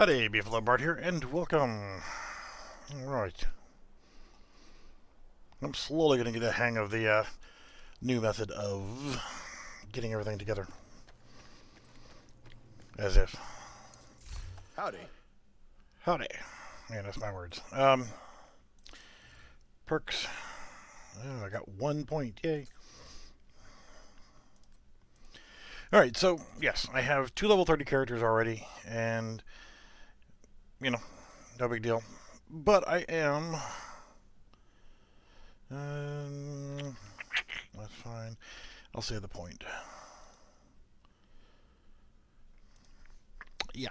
Howdy, Beefalo Bart here, and welcome. Alright. I'm slowly going to get a hang of the new method of getting everything together. As if. Howdy. Howdy. Yeah, that's my words. Perks. Oh, I got 1 point. Yay. Alright, so, yes, I have 2 level 30 characters already, and, you know, no big deal. But I am... that's fine. I'll save the point. Yeah.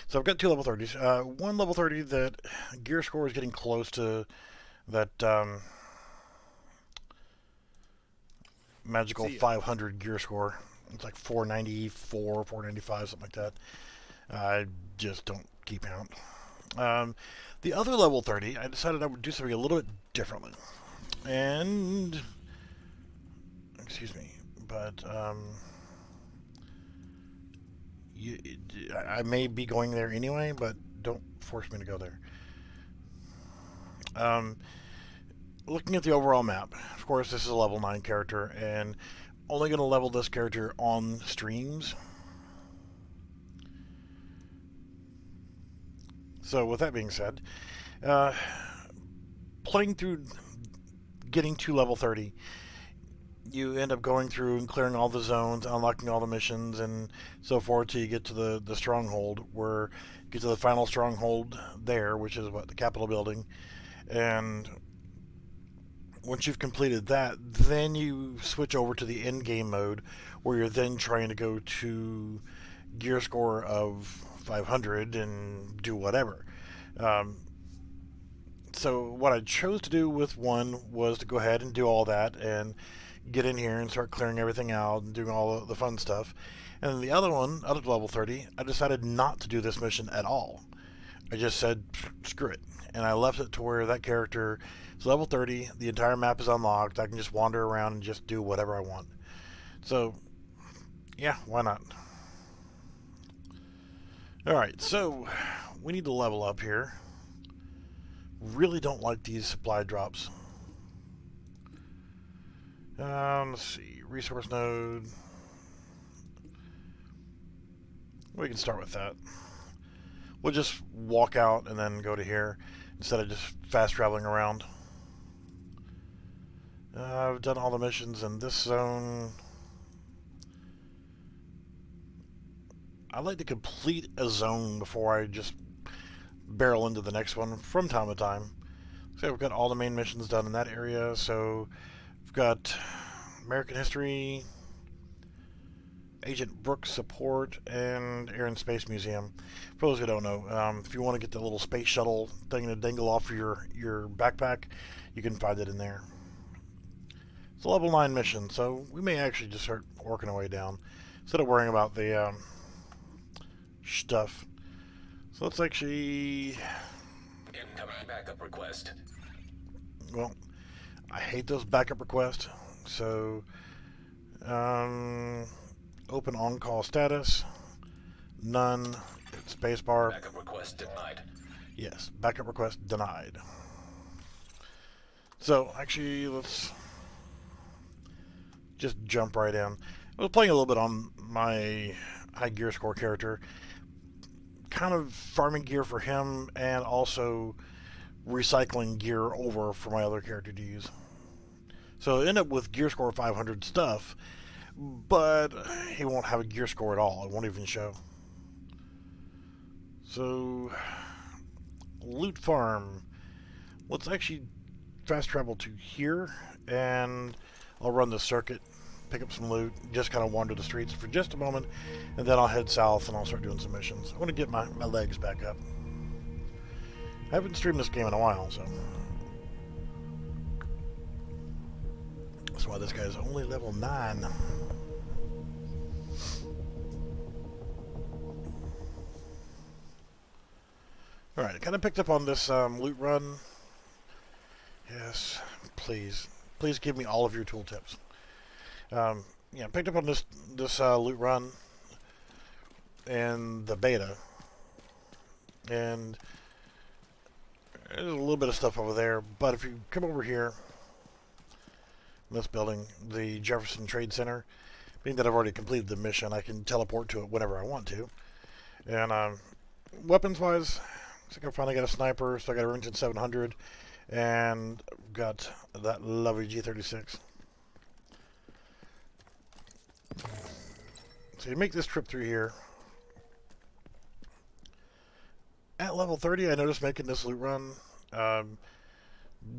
So I've got 2 level 30s. 1 level 30 that gear score is getting close to that magical 500 gear score. It's like 494, 495, something like that. I just don't keep count. The other level 30, I decided I would do something a little bit differently. And... excuse me, but I may be going there anyway, but don't force me to go there. Looking at the overall map, of course, this is a level 9 character, and only going to level this character on streams. So, with that being said, playing through getting to level 30, you end up going through and clearing all the zones, unlocking all the missions, and so forth till you get to the stronghold, where you get to the final stronghold there, which is what, the Capitol building. And once you've completed that, then you switch over to the end game mode, where you're then trying to go to gear score of 500 and do whatever. So what I chose to do with one was to go ahead and do all that and get in here and start clearing everything out and doing all the fun stuff. And then the other one, out of level 30, I decided not to do this mission at all. I just said, screw it. And I left it to where that character is level 30, the entire map is unlocked, I can just wander around and just do whatever I want. So, yeah, why not? Alright, so, we need to level up here. Really don't like these supply drops. Let's see, resource node. We can start with that. We'll just walk out and then go to here instead of just fast traveling around. I've done all the missions in this zone. I like to complete a zone before I just barrel into the next one from time to time. So we've got all the main missions done in that area. So we've got American History, Agent Brooks Support, and Air and Space Museum. For those who don't know, if you want to get the little space shuttle thing to dangle off your backpack, you can find it in there. It's a level 9 mission, so we may actually just start working our way down instead of worrying about the stuff. So let's actually... incoming backup request. Well, I hate those backup requests, so... open on-call status. None. Spacebar. Backup request denied. Yes, backup request denied. So, actually, let's just jump right in. I was playing a little bit on my high gear score character. Kind of farming gear for him, and also recycling gear over for my other character to use. So, I end up with gear score 500 stuff, but he won't have a gear score at all. It won't even show. So, loot farm. Let's actually fast travel to here, and I'll run the circuit, pick up some loot, just kind of wander the streets for just a moment, and then I'll head south and I'll start doing some missions. I want to get my legs back up. I haven't streamed this game in a while, so that's why this guy's only level 9. Alright, I kind of picked up on this loot run. Yes, please. Please give me all of your tooltips. Yeah, picked up on this loot run and the beta. And there's a little bit of stuff over there, but if you come over here, this building, the Jefferson Trade Center, being that I've already completed the mission, I can teleport to it whenever I want to. And weapons-wise, looks like I finally got a sniper, so I got a Remington 700, and got that lovely G36. So you make this trip through here. At level 30, I noticed making this loot run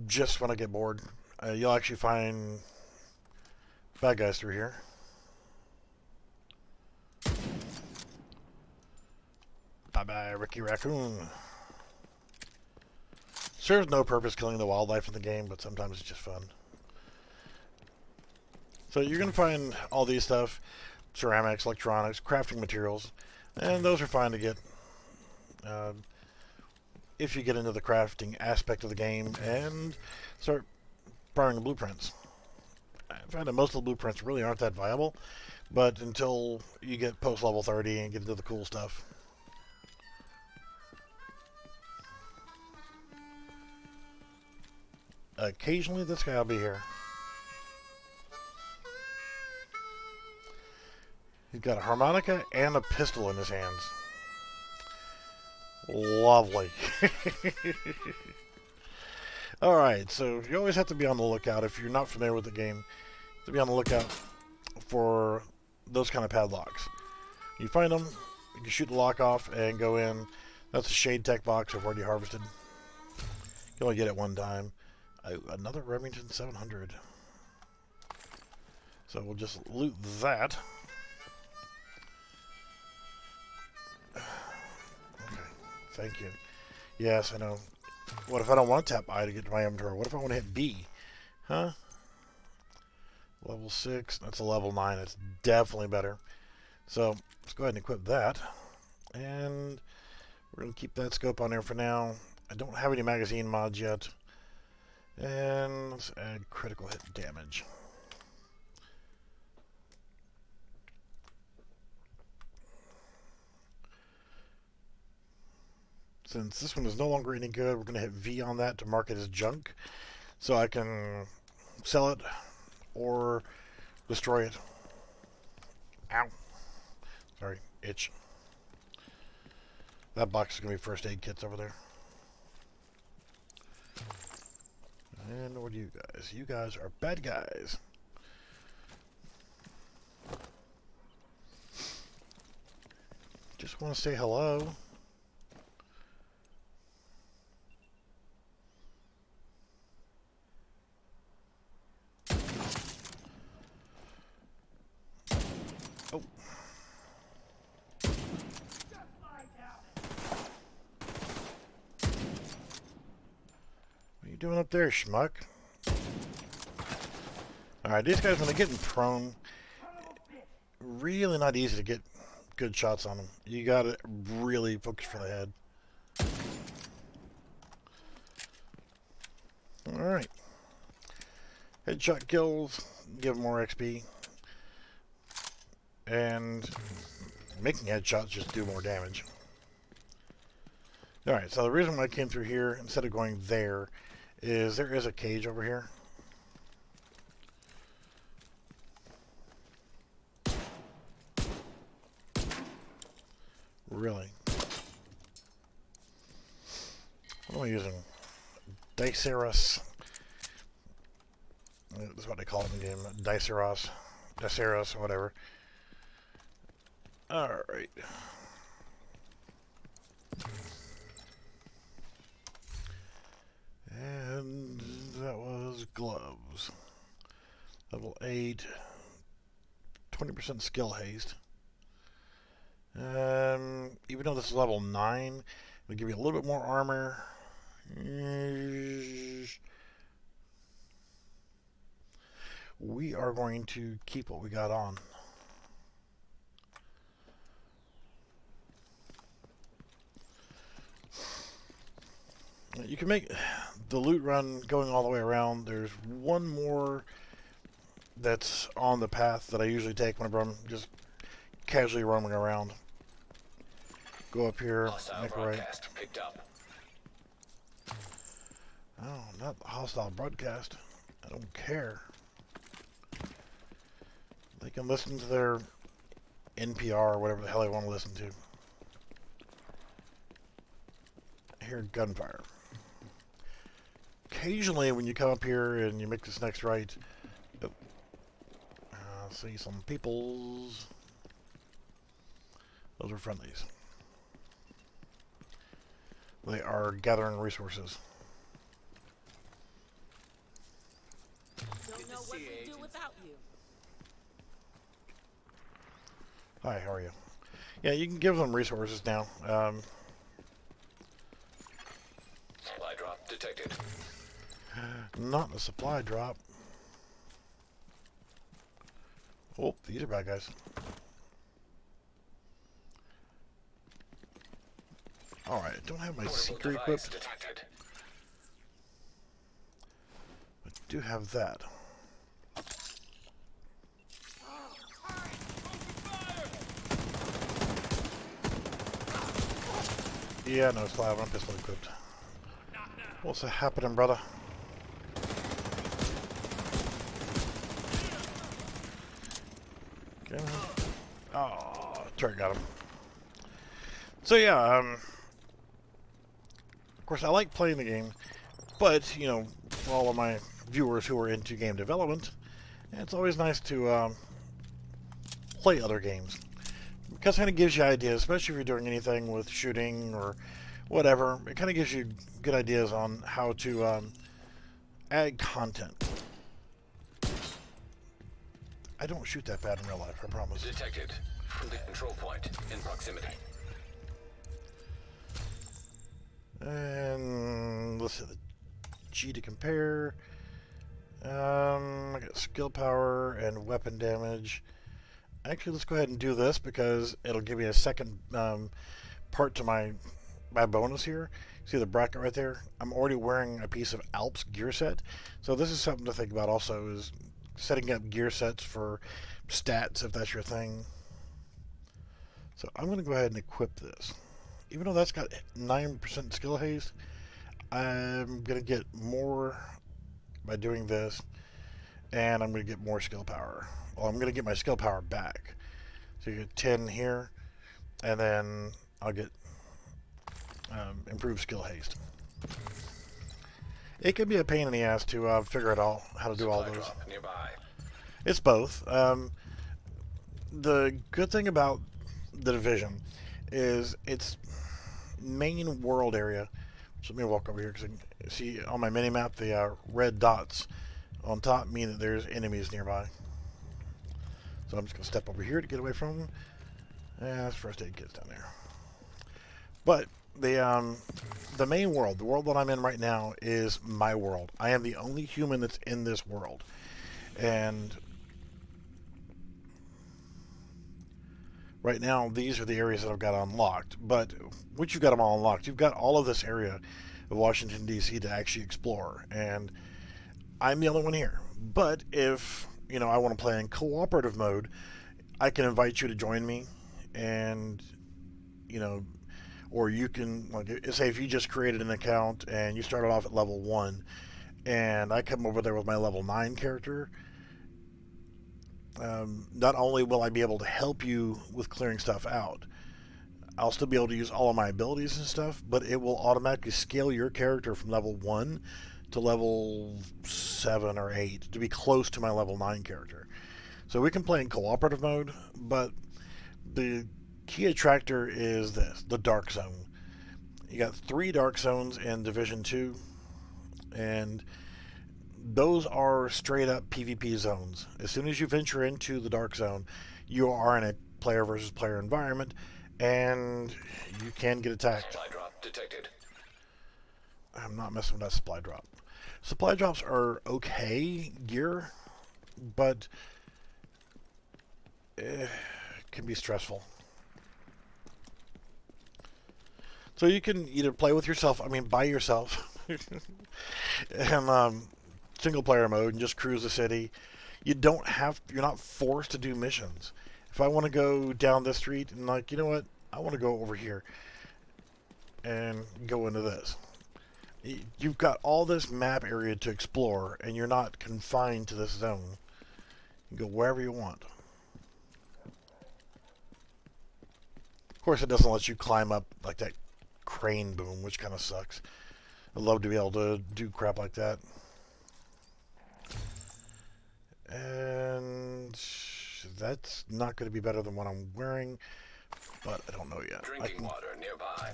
just when I get bored. You'll actually find bad guys through here. Bye-bye, Ricky Raccoon. Serves no purpose killing the wildlife in the game, but sometimes it's just fun. So you're going to find all these stuff, ceramics, electronics, crafting materials, and those are fine to get if you get into the crafting aspect of the game and start borrowing the blueprints. I find that most of the blueprints really aren't that viable, but until you get post level 30 and get into the cool stuff. Occasionally this guy will be here. He's got a harmonica and a pistol in his hands. Lovely. Alright, so you always have to be on the lookout. If you're not familiar with the game, you have to be on the lookout for those kind of padlocks. You find them, you can shoot the lock off and go in. That's a Shade Tech box I've already harvested. You only get it one time. Another Remington 700. So we'll just loot that. Okay, thank you. Yes, I know. What if I don't want to tap I to get to my inventory? What if I want to hit B? Huh? Level 6. That's a level 9. That's definitely better. So let's go ahead and equip that. And we're going to keep that scope on there for now. I don't have any magazine mods yet. And let's add critical hit damage. Since this one is no longer any good, we're going to hit V on that to mark it as junk. So I can sell it or destroy it. Ow. Sorry, itch. That box is going to be first aid kits over there. And what are you guys? You guys are bad guys. Just want to say hello. Oh. What are you doing up there, schmuck? Alright, these guys, when they're getting prone, really not easy to get good shots on them. You gotta really focus for the head. Alright. Headshot kills, give them more XP. And making headshots just do more damage. Alright, so the reason why I came through here instead of going there is there is a cage over here. Really? What am I using? Diceros. That's what they call it in the game. Diceros. Diceros, whatever. Alright. And that was gloves. Level 8. 20% skill haste. Even though this is level 9, it'll give you a little bit more armor. We are going to keep what we got on. You can make the loot run going all the way around. There's one more that's on the path that I usually take whenever I'm just casually roaming around. go up here, Hostile make a right. broadcast picked up. Oh, not the hostile broadcast. I don't care. They can listen to their NPR or whatever the hell they want to listen to. I hear gunfire. Occasionally, when you come up here and you make this next right, oh, see some peoples. Those are friendlies. They are gathering resources. Don't know what we'd do without you. Hi, how are you? Yeah, you can give them resources now. Supply drop detected. Not the supply drop. Oh, these are bad guys. Alright, I don't have my seeker equipped. Detected. But do have that. Yeah, no, still have my pistol equipped. What's happening, brother? Okay. Oh, turret got him. So yeah, of course I like playing the game, but you know, for all of my viewers who are into game development, it's always nice to play other games because it kind of gives you ideas, especially if you're doing anything with shooting or whatever. It kind of gives you good ideas on how to add content. I don't shoot that bad in real life, I promise. Detected. The control point in proximity. And let's see the G to compare. I got skill power and weapon damage. Actually, let's go ahead and do this because it'll give me a second part to my bonus here. See the bracket right there? I'm already wearing a piece of Alps gear set, so this is something to think about. Also, is setting up gear sets for stats if that's your thing. So I'm going to go ahead and equip this. Even though that's got 9% skill haste, I'm going to get more by doing this, and I'm going to get more skill power. Well, I'm going to get my skill power back. So you get 10 here, and then I'll get improved skill haste. It can be a pain in the ass to figure it out how to do all those. Drop nearby. It's both. The good thing about the Division is its main world area. So let me walk over here because I can see on my mini map the red dots on top mean that there's enemies nearby. So I'm just going to step over here to get away from them. And that's first aid kits down there. But the main world, the world that I'm in right now, is my world. I am the only human that's in this world. And right now, these are the areas that I've got unlocked. But once you've got them all unlocked, you've got all of this area of Washington, D.C. to actually explore. And I'm the only one here. But if, you know, I want to play in cooperative mode, I can invite you to join me. And, you know, or you can, like, say if you just created an account and you started off at level 1, and I come over there with my level 9 character, not only will I be able to help you with clearing stuff out, I'll still be able to use all of my abilities and stuff, but it will automatically scale your character from level 1 to level 7 or 8 to be close to my level 9 character. So we can play in cooperative mode, but the key attractor is this, the Dark Zone. You got 3 Dark Zones in Division 2, and those are straight up PvP zones. As soon as you venture into the Dark Zone, you are in a player versus player environment, and you can get attacked. Supply drop detected. I'm not messing with that supply drop. Supply drops are okay gear, but it can be stressful. So you can either play with yourself, I mean by yourself, and single player mode and just cruise the city. You're not forced to do missions. If I want to go down this street and, like, you know what, I want to go over here and go into this. You've got all this map area to explore, and you're not confined to this zone. You can go wherever you want. Of course, it doesn't let you climb up like that crane boom, which kind of sucks. I'd love to be able to do crap like that. And that's not going to be better than what I'm wearing, but I don't know yet. Drinking water nearby.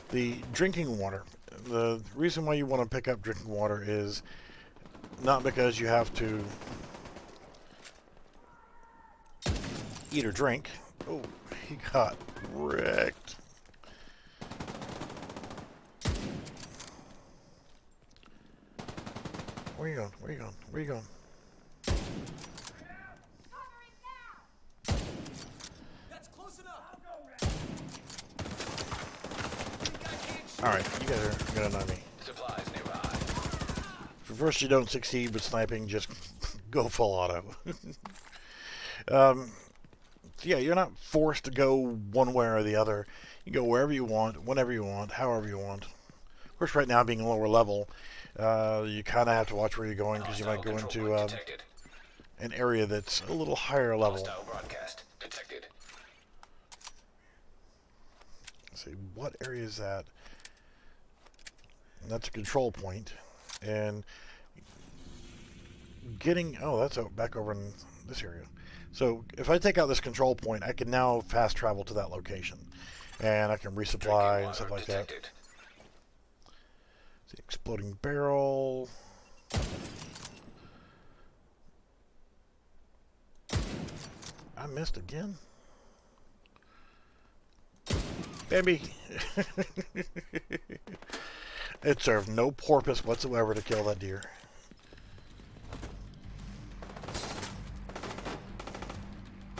The drinking water. The reason why you want to pick up drinking water is not because you have to eat or drink. Oh, he got wrecked. Where are you going? Where are you going? Where are you going? Alright, you guys are gonna annoy me. Supplies nearby. First, you don't succeed with sniping, just go full auto. Yeah, you're not forced to go one way or the other. You go wherever you want, whenever you want, however you want. Of course, right now, being lower level, you kind of have to watch where you're going because you might go into an area that's a little higher level. Hostile broadcast detected. Let's see, what area is that? And that's a control point. And getting... Oh, that's back over in this area. So if I take out this control point, I can now fast travel to that location. And I can resupply and stuff like that. The exploding barrel. I missed again. Baby. It served no purpose whatsoever to kill that deer.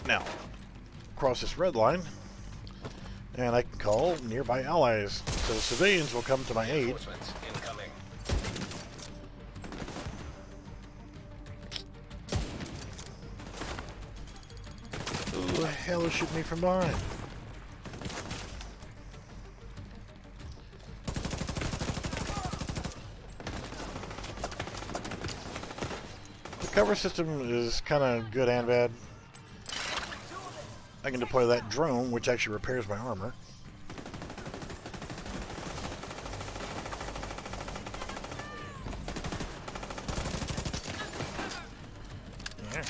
Now, cross this red line, and I can call nearby allies, so civilians will come to my aid. Incoming. Who the hell is shooting me from behind? The cover system is kind of good and bad. I can deploy that drone, which actually repairs my armor. Yeah.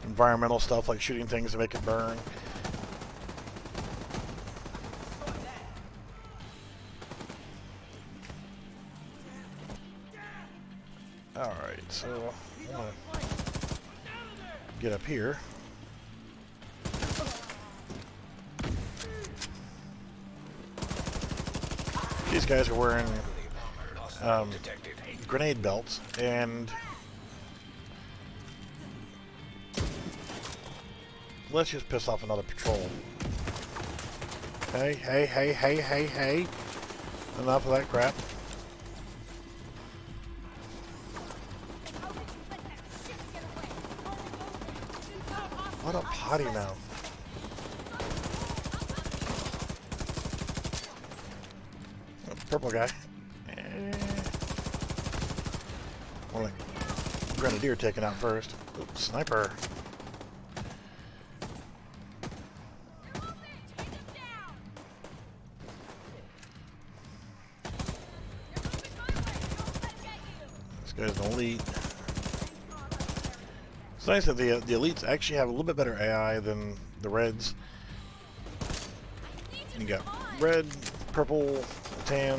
Environmental stuff like shooting things to make it burn. Alright, so I'm gonna get up here. These guys are wearing grenade belts, and let's just piss off another patrol. Hey, hey, hey, hey, hey, hey. Enough of that crap. What a potty mouth. Purple guy. More like grenadier taken out first. Oops, sniper. This guy's an elite. It's nice that the elites actually have a little bit better AI than the reds. You got red, purple, tan.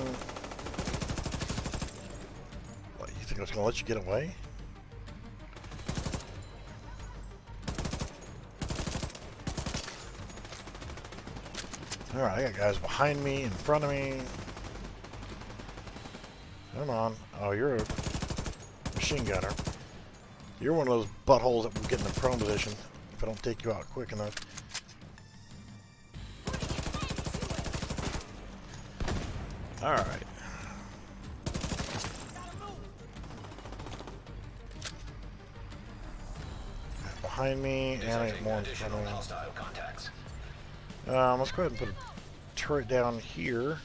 What, you think I was going to let you get away? Alright, I got guys behind me, in front of me. Come on. Oh, you're a machine gunner. You're one of those buttholes that will get in a prone position if I don't take you out quick enough. Alright. behind me, and I got Detecting more in front additional of me. hostile contacts. Let's go ahead and put a turret down here.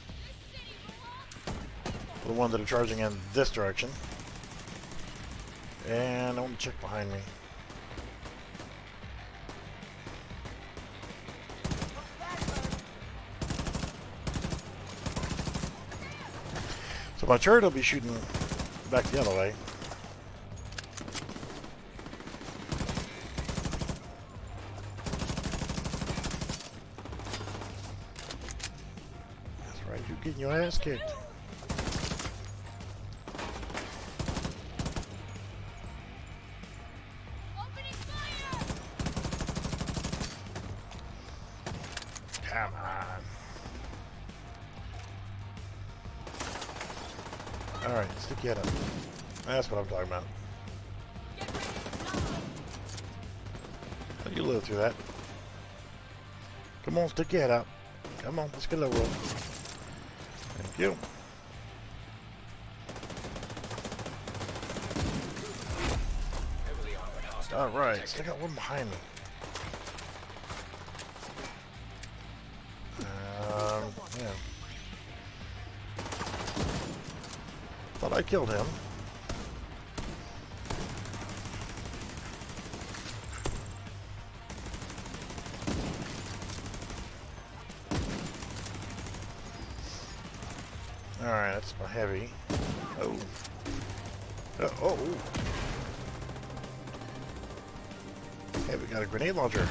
The ones that are charging in this direction. And I want to check behind me. So my turret will be shooting back the other way. That's right, you're getting your ass kicked. Come on. Alright, stick your head up. That's what I'm talking about. How do you live through that? Come on, stick your head out. Come on, let's get a little roll. Thank you. Heavily armored hostile Alright, detected. stick out one behind me. Yeah. Thought I killed him. Alright, that's my heavy. Oh. Oh. Hey, we got a grenade launcher.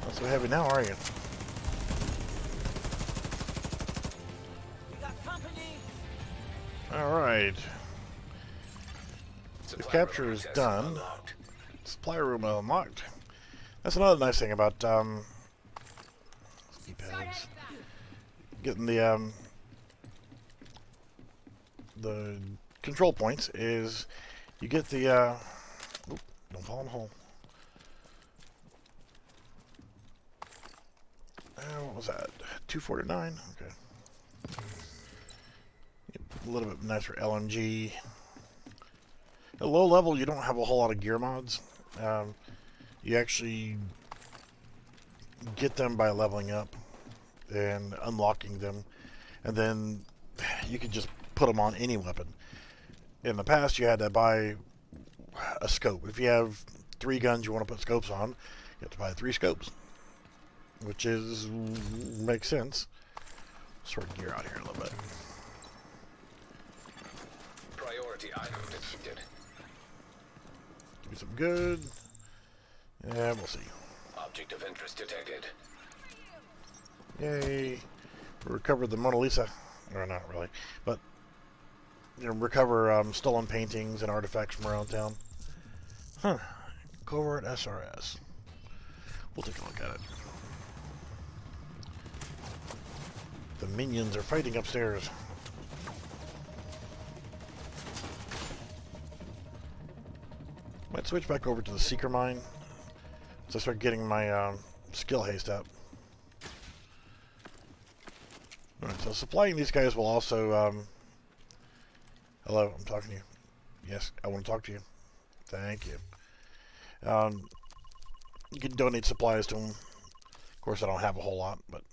Not so heavy now, are you? Alright. The Supply capture room is access done. unlocked. Supply room unlocked. That's another nice thing about keypads. Getting the control points is you get the oop, don't fall in the hole. What was that? 249. Okay. A little bit nicer LMG. At low level, you don't have a whole lot of gear mods. You actually get them by leveling up and unlocking them, and then you can just put them on any weapon. In the past, you had to buy a scope. If you have 3 guns you want to put scopes on, you have to buy 3 scopes, which makes sense. Sort gear out here a little bit. Priority item detected. Give me some good. Yeah, we'll see. Object of interest detected. Yay. We recovered the Mona Lisa. Or not really. But, recover stolen paintings and artifacts from around town. Huh. Covert SRS. We'll take a look at it. The minions are fighting upstairs. Might switch back over to the Seeker Mine. So I start getting my skill haste up. Alright, so supplying these guys will also... hello, I'm talking to you. Yes, I want to talk to you. Thank you. You can donate supplies to them. Of course, I don't have a whole lot, but...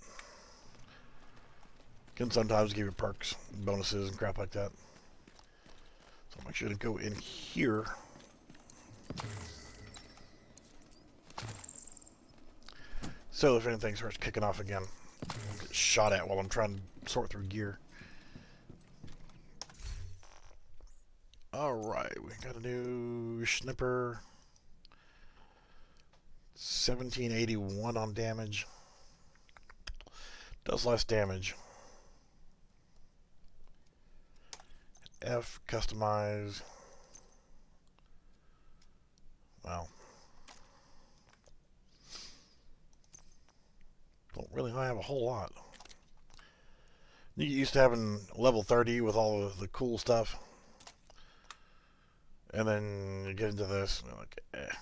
can sometimes give you perks, bonuses, and crap like that. So I'm actually going to go in here. So if anything starts kicking off again, I'll get shot at while I'm trying to sort through gear. Alright, we got a new Schnipper. 1781 on damage. Does less damage. F, customize. Wow. Don't really have a whole lot. You get used to having level 30 with all of the cool stuff. And then you get into this, and you're like, eh.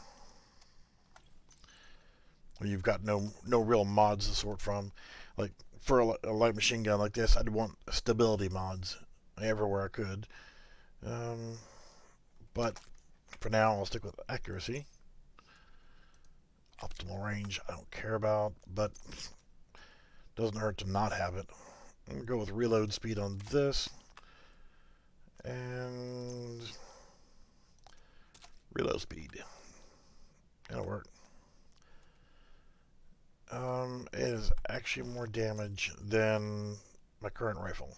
When you've got no real mods to sort from. Like, for a light machine gun like this, I'd want stability mods everywhere I could. But for now, I'll stick with accuracy. Optimal range, I don't care about, but doesn't hurt to not have it. I'm going to go with reload speed on this. And reload speed. That'll work. It is actually more damage than my current rifle.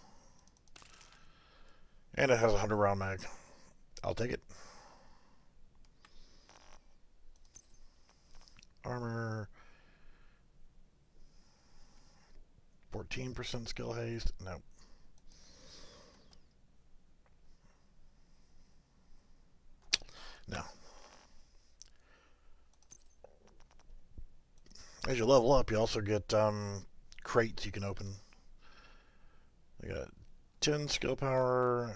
And it has a 100 round mag. I'll take it. Armor. 14% skill haste. No. No. As you level up, you also get crates you can open. I got 10 skill power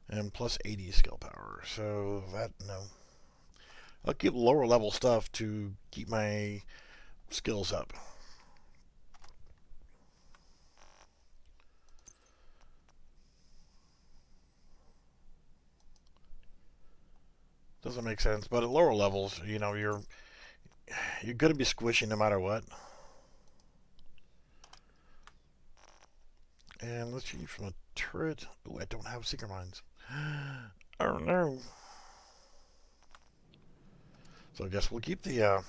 and plus 80 skill power. So that, no. I'll keep lower level stuff to keep my skills up. Doesn't make sense, but at lower levels, you know, you're going to be squishy no matter what. And let's use from a turret. Oh, I don't have seeker mines. Oh no. So I guess we'll keep the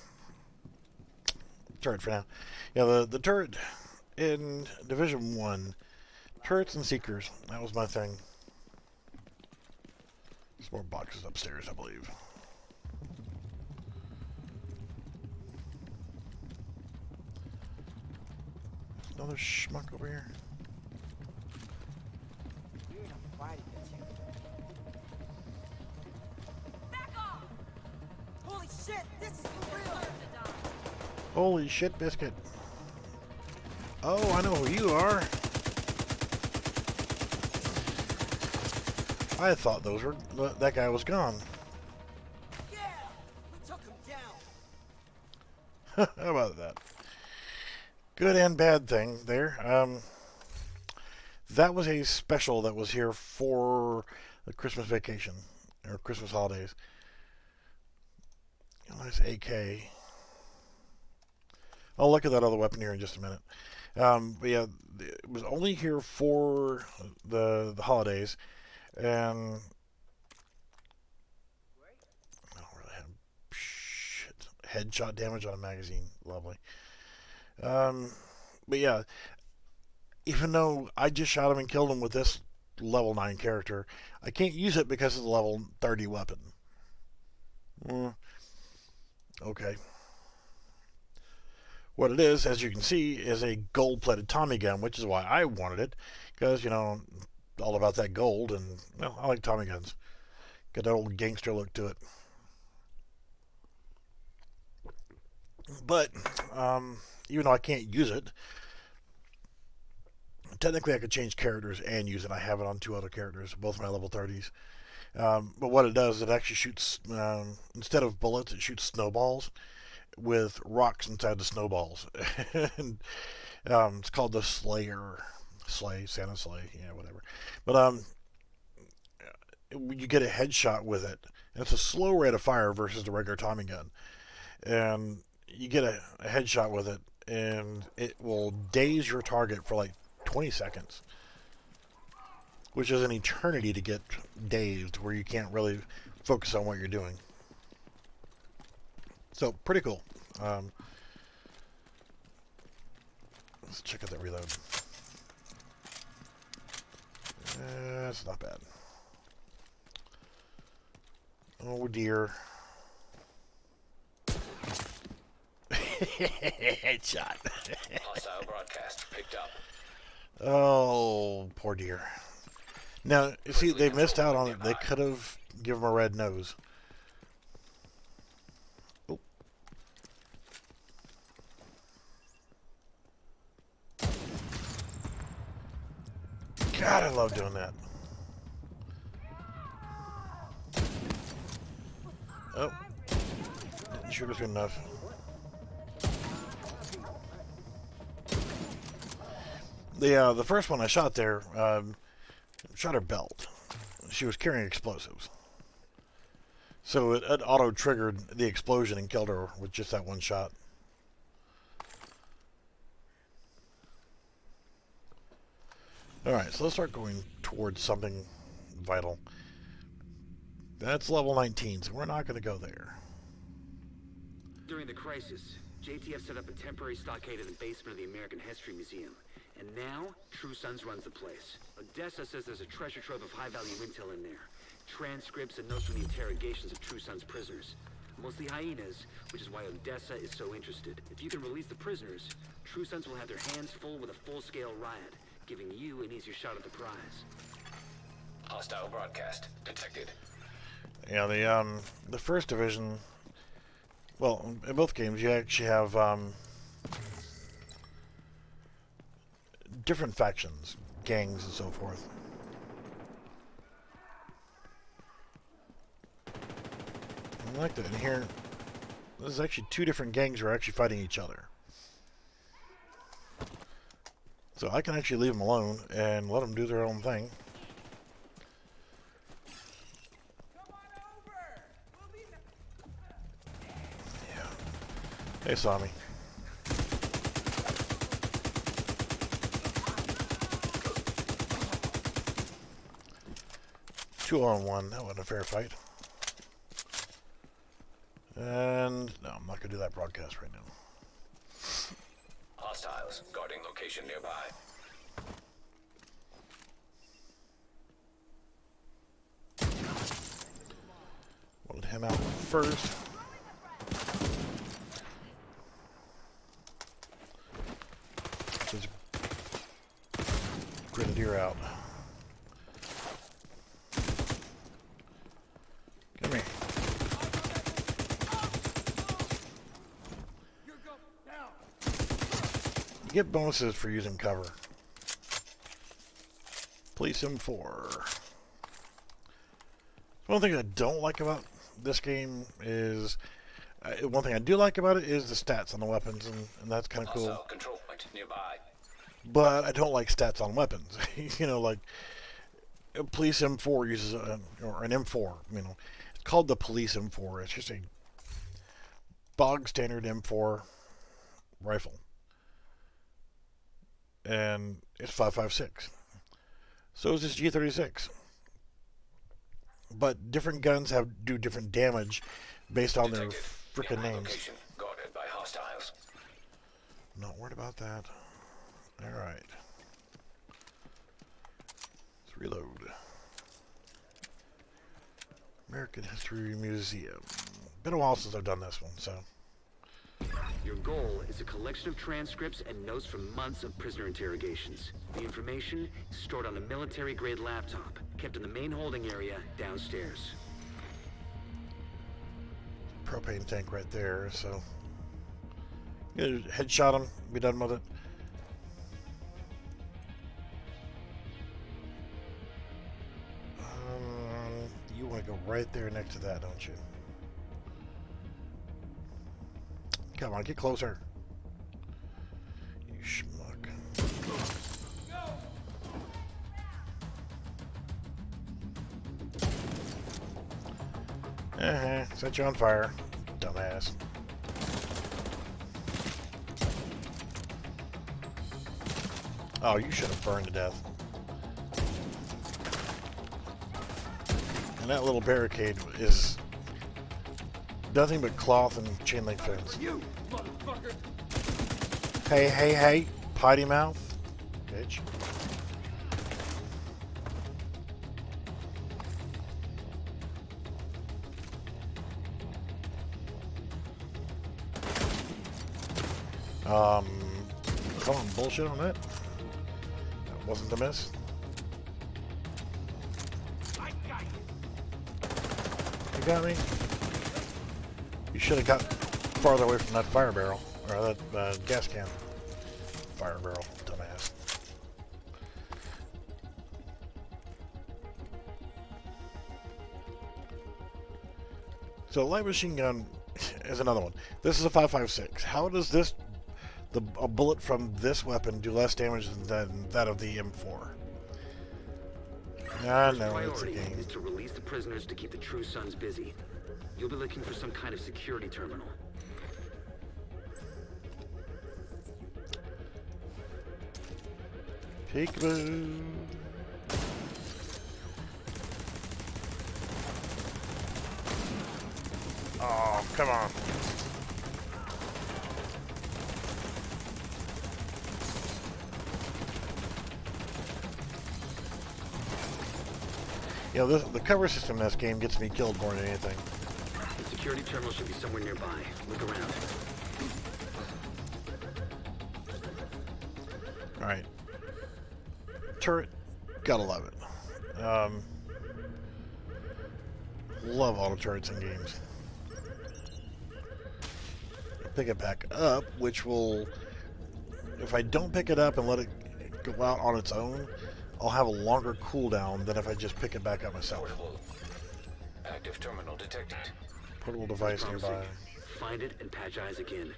turret for now. Yeah, the turret in Division 1, turrets and seekers, that was my thing. There's more boxes upstairs, I believe. There's another schmuck over here. Back off! Holy shit, this is for real! Holy shit, biscuit. Oh, I know who you are. I thought those were that guy was gone. Yeah! We took him down! How about that? Good and bad thing there. That was a special that was here for the Christmas vacation or Christmas holidays. Nice AK. I'll look at that other weapon here in just a minute. But yeah, it was only here for the holidays, and I don't really have shit headshot damage on a magazine. Lovely. But yeah, even though I just shot him and killed him with this level 9 character, I can't use it because it's a level 30 weapon. Okay. What it is, as you can see, is a gold-plated Tommy gun, which is why I wanted it, because, you know, all about that gold, and, well, I like Tommy guns. Got that old gangster look to it. But, even though I can't use it, technically I could change characters and use it. I have it on 2 other characters, both my level 30s. But what it does, it actually shoots, instead of bullets, it shoots snowballs with rocks inside the snowballs. And it's called the Santa Sleigh, yeah, whatever. But you get a headshot with it, and it's a slow rate of fire versus the regular Tommy gun. And you get a headshot with it, and it will daze your target for like 20 seconds, which is an eternity to get dazed, where you can't really focus on what you're doing. So, pretty cool. Let's check out that reload. That's not bad. Oh dear. Headshot. Hostile broadcast picked up. Oh, poor dear. Now, you see, they missed out on it. They could have given him a red nose. Oh. God, I love doing that. Oh. Didn't shoot us enough. The first one I shot there, shot her belt. She was carrying explosives. So it auto-triggered the explosion and killed her with just that one shot. Alright, so let's start going towards something vital. That's level 19, so we're not going to go there. During the crisis, JTF set up a temporary stockade in the basement of the American History Museum. And now, True Sons runs the place. Odessa says there's a treasure trove of high-value intel in there. Transcripts and notes from the interrogations of True Sons prisoners. Mostly hyenas, which is why Odessa is so interested. If you can release the prisoners, True Sons will have their hands full with a full-scale riot, giving you an easier shot at the prize. Hostile broadcast detected. Yeah, the first division. Well, in both games, you actually have different factions, gangs, and so forth. I like that. In here, there's actually two different gangs who are actually fighting each other. So I can actually leave them alone and let them do their own thing. Yeah. They saw me. Two on one. That wasn't a fair fight. And no, I'm not going to do that broadcast right now. Hostiles guarding location nearby. Wanted him out first. Just Grenadier out. Come here. You get bonuses for using cover. Police M4. One thing I don't like about this game is, one thing I do like about it is the stats on the weapons, and that's kind of cool. Hostile control point nearby. But I don't like stats on weapons. You know, like Police M4 uses or an M4. You know, it's called the Police M4. It's just a bog standard M4 rifle, and it's 5.56. So is this G36. But different guns do different damage based on their frickin' names. Location guarded by hostiles. Not worried about that. Alright. Let's reload. American History Museum. Been a while since I've done this one, so. Your goal is a collection of transcripts and notes from months of prisoner interrogations. The information is stored on a military-grade laptop, kept in the main holding area downstairs. Propane tank right there, so. Headshot him, be done with it. You want to go right there next to that, don't you? Come on, get closer. You schmuck. Set you on fire, dumbass. Oh, you should have burned to death. And that little barricade is nothing but cloth and chain link fence. You, motherfucker! Hey, potty mouth, bitch. Come on, bullshit on that. That wasn't a miss. I got you! You got me? You should have got farther away from that fire barrel, or that gas can. Fire barrel, dumbass. So light machine gun is another one. This is a 5.56. How does this a bullet from this weapon do less damage than that of the M4. I know it's a Priority game. is to release the prisoners to keep the True Sons busy. You'll be looking for some kind of security terminal. Peekaboo. Oh, come on. You know, the cover system in this game gets me killed more than anything. The security terminal should be somewhere nearby. Look around. Alright. Turret. Gotta love it. Love auto turrets in games. Pick it back up, which will... If I don't pick it up and let it go out on its own, I'll have a longer cooldown than if I just pick it back up myself. Portable. Active terminal detected. Portable device Promising. nearby. Find it and patch eyes again.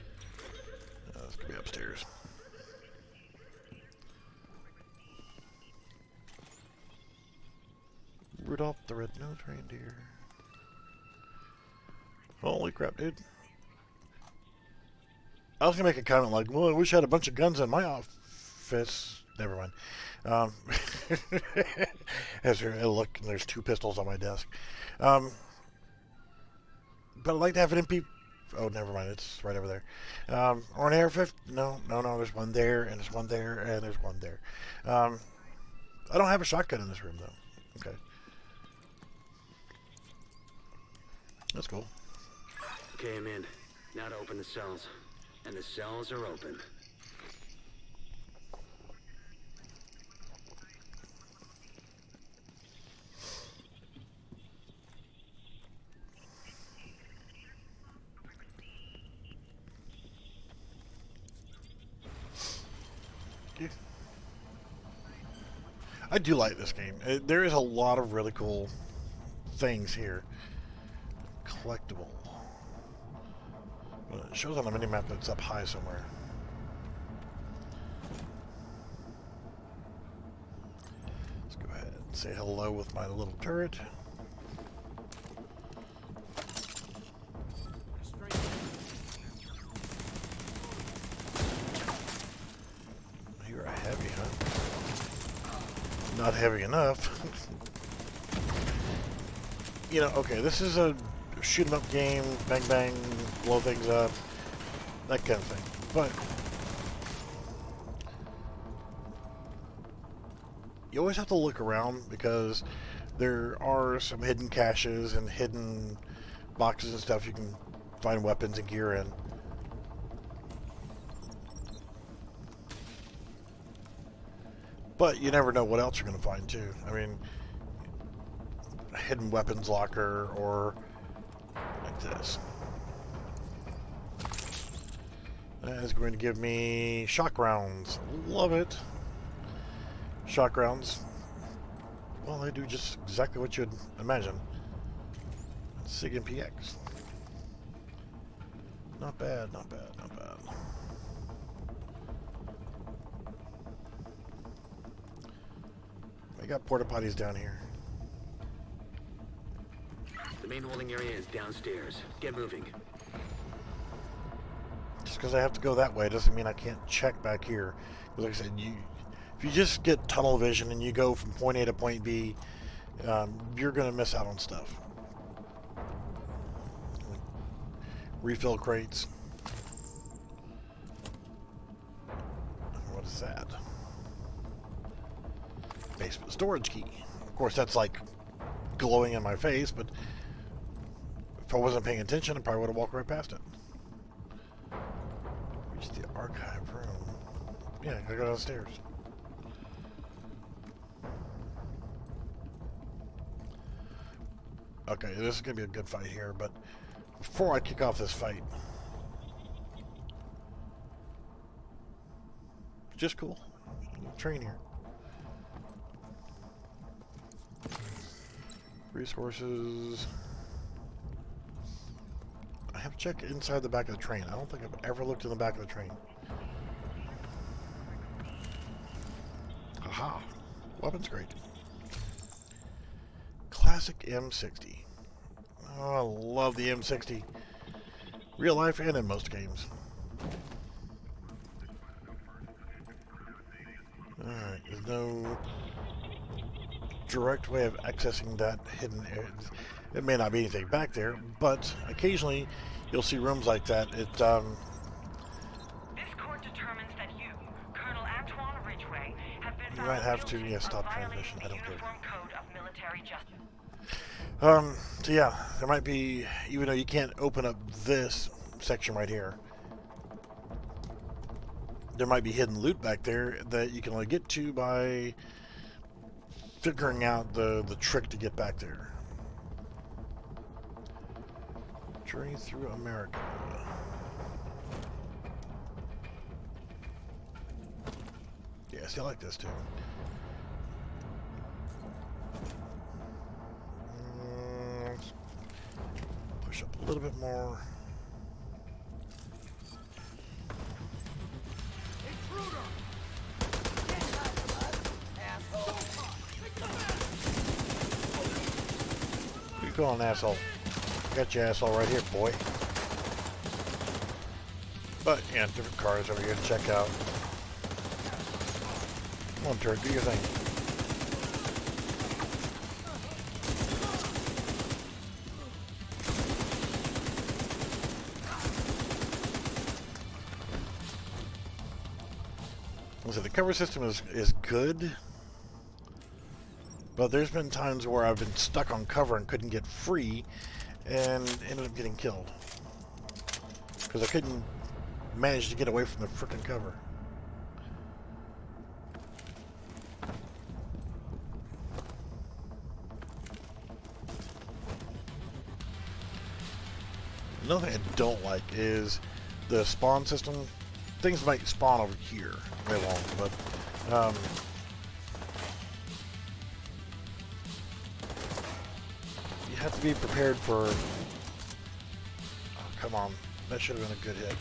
This could be upstairs. Rudolph the Red-Nosed Reindeer. Holy crap, dude. I was gonna make a comment like, well, I wish I had a bunch of guns in my office. Never mind. Look, there's 2 pistols on my desk. But I'd like to have an MP. Oh, never mind. It's right over there. Or an AR-15. No. There's one there, and there's one there, and there's one there. I don't have a shotgun in this room, though. Okay. That's cool. Okay, I'm in. Now to open the cells. And the cells are open. I do like this game. There is a lot of really cool things here. Collectible. Well, it shows on the minimap that it's up high somewhere. Let's go ahead and say hello with my little turret. You're a heavy, huh? Not heavy enough. You know, okay, this is a shoot 'em up game, bang bang, blow things up, that kind of thing. But you always have to look around because there are some hidden caches and hidden boxes and stuff you can find weapons and gear in. But you never know what else you're going to find too. I mean, a hidden weapons locker or like this. That is going to give me shock rounds. Love it. Shock rounds. Well, they do just exactly what you'd imagine. SIG and PX. Not bad, not bad, not bad. I got porta potties down here. The main holding area is downstairs. Get moving. Just because I have to go that way doesn't mean I can't check back here. Because like I said, if you just get tunnel vision and you go from point A to point B, you're going to miss out on stuff. Refill crates. What is that? Basement storage key. Of course, that's like glowing in my face, but if I wasn't paying attention, I probably would have walked right past it. Reach the archive room. Yeah, I gotta go downstairs. Okay, this is gonna be a good fight here, but before I kick off this fight, just cool. Train here. Resources. I have to check inside the back of the train. I don't think I've ever looked in the back of the train. weapon's great. Classic M60. Oh, I love the M60. Real life and in most games. Alright, there's no direct way of accessing that hidden area. It may not be anything back there, but occasionally you'll see rooms like that. This court determines that you, Colonel Antoine Ridgway, have been You might have to, guilty yeah, of stop violating transmission. I the don't care. Uniform Code of Military Justice. So yeah, there might be, even though you can't open up this section right here, there might be hidden loot back there that you can only get to by figuring out the trick to get back there. Journey through America. Yeah, see, I like this too. Push up a little bit more. You call an asshole? Got your asshole right here, boy. But yeah, different cars over here to check out. Come on, turret, do your thing. So the cover system is good, but there's been times where I've been stuck on cover and couldn't get free and ended up getting killed because I couldn't manage to get away from the frickin' cover. Another thing I don't like is the spawn system. Things might spawn over here. They won't, but you have to be prepared for... Oh, come on. That should have been a good hit.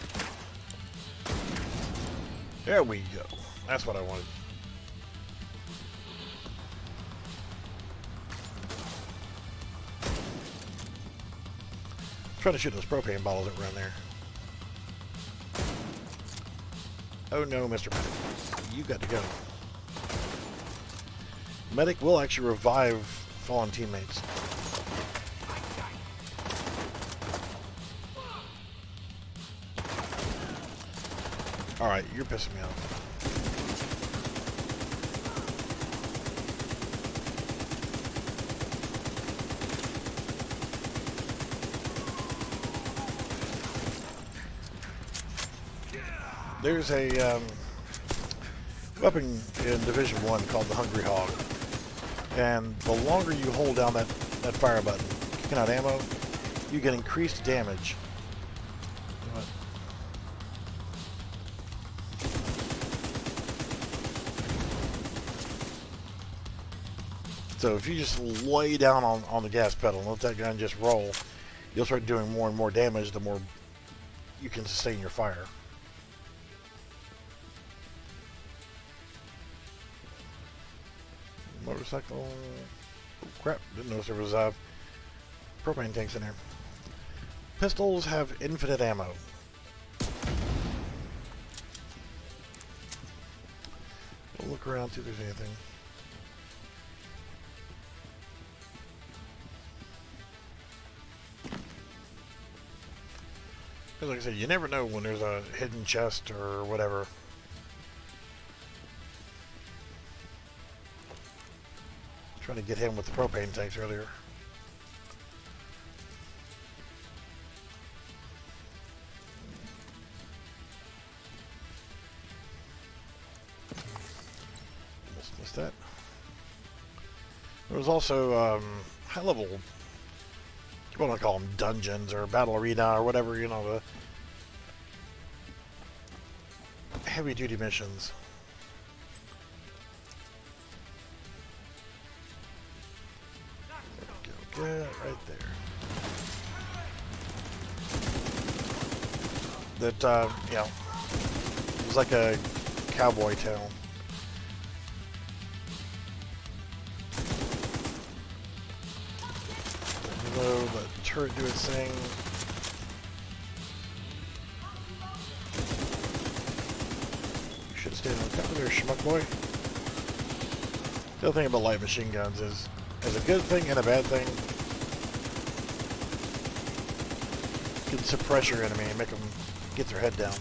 There we go. That's what I wanted. Trying to shoot those propane bottles that were in there. Oh no, Mr. Medic. You got to go. Medic will actually revive fallen teammates. Alright, you're pissing me off. There's a weapon in Division 1 called the Hungry Hog. And the longer you hold down that fire button, kicking out ammo, you get increased damage. So if you just lay down on the gas pedal and let that gun just roll, you'll start doing more and more damage the more you can sustain your fire. Motorcycle. Oh, crap, didn't notice there was propane tanks in there. Pistols have infinite ammo. We'll look around, see if there's anything. Because like I said, you never know when there's a hidden chest or whatever. Trying to get him with the propane tanks earlier. Missed that. There was also high level, what do I want to call them, dungeons or battle arena or whatever, you know, the heavy duty missions. Get right there. That, you know, it was like a cowboy town. let the turret do its thing. You should stay on top of there, schmuck boy. The other thing about light machine guns is, there's a good thing and a bad thing. You can suppress your enemy and make them get their head down.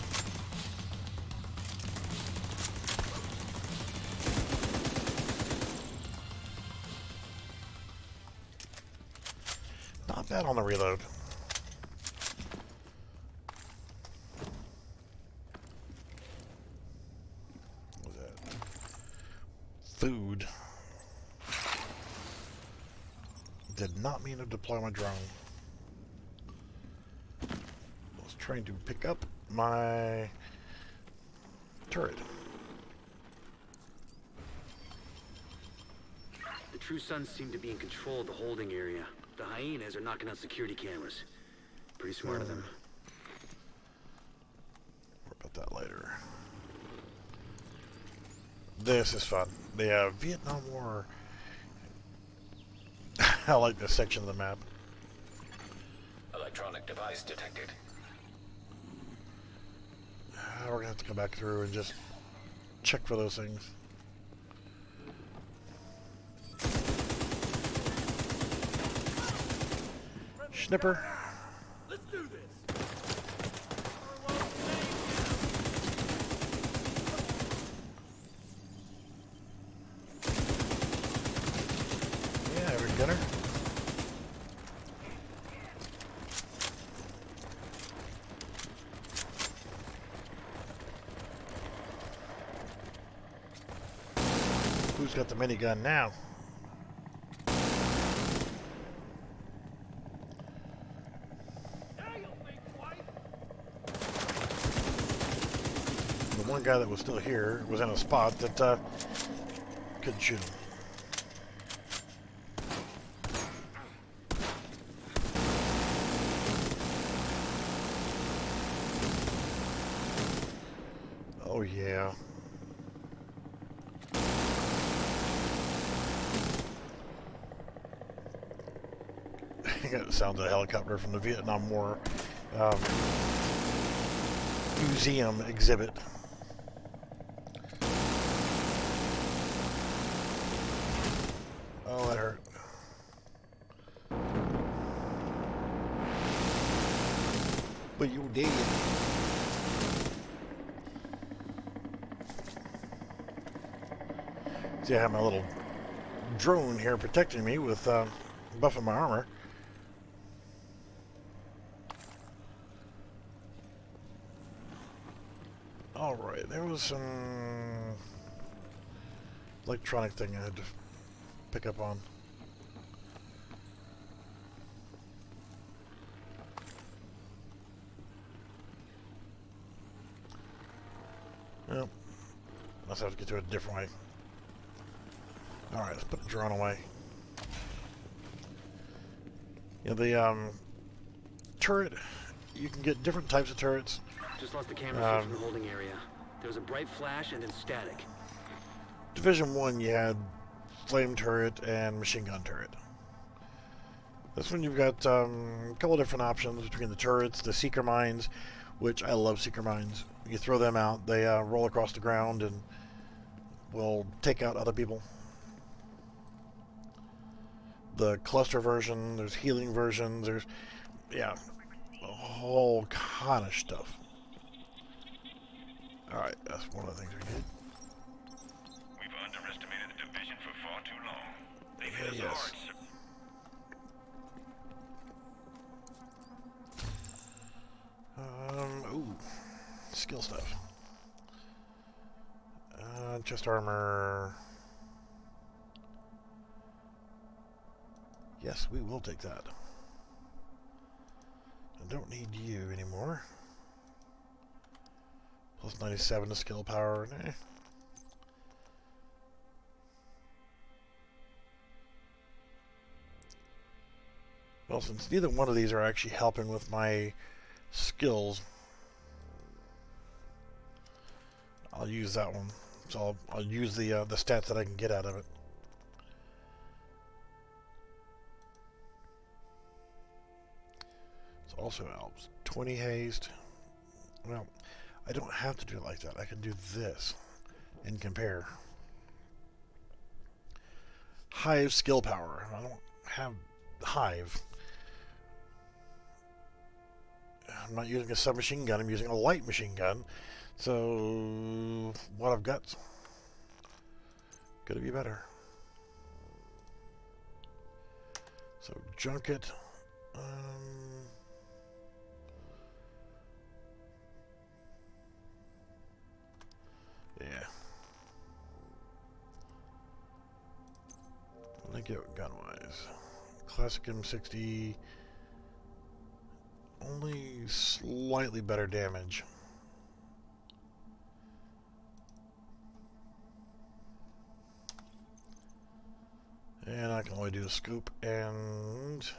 Not bad on the reload. What was that? Food. Did not mean to deploy my drone. I was trying to pick up my turret. The True Sons seem to be in control of the holding area. The hyenas are knocking out security cameras. Pretty smart of them. More about that later. This is fun. The Vietnam War. I like this section of the map. Electronic device detected. We're gonna have to come back through and just check for those things. Snipper. Let's do this. Yeah, every gunner. Who's got the minigun now? The one guy that was still here was in a spot that couldn't shoot him. Oh yeah. It sounds like a helicopter from the Vietnam War museum exhibit. Oh, that hurt. But you did. See, I have my little drone here protecting me with buffing my armor. Alright, there was some electronic thing I had to pick up on. Well, must have to get to it a different way. Alright, let's put the drone away. Yeah, the turret, you can get different types of turrets. Just lost the camera from the holding area. There was a bright flash and then static. Division 1, you had flame turret and machine gun turret. This one you've got a couple different options between the turrets, the seeker mines, which I love seeker mines. You throw them out, they roll across the ground and will take out other people. The cluster version, there's healing versions, there's, yeah, a whole kind of stuff. Alright, that's one of the things we did. We've underestimated the division for far too long. They've hit us hard, sir. Ooh, skill stuff. Chest armor. Yes, we will take that. I don't need you anymore. Plus 97 to skill power. Eh. Well, since neither one of these are actually helping with my skills, I'll use that one. So I'll use the stats that I can get out of it. also helps. 20 haste. Well, I don't have to do it like that. I can do this and compare. Hive skill power. I don't have Hive. I'm not using a submachine gun. I'm using a light machine gun. So what I've got gotta be better. So junket. Yeah. What did I get gun-wise? Classic M60. Only slightly better damage. And I can only do a scoop and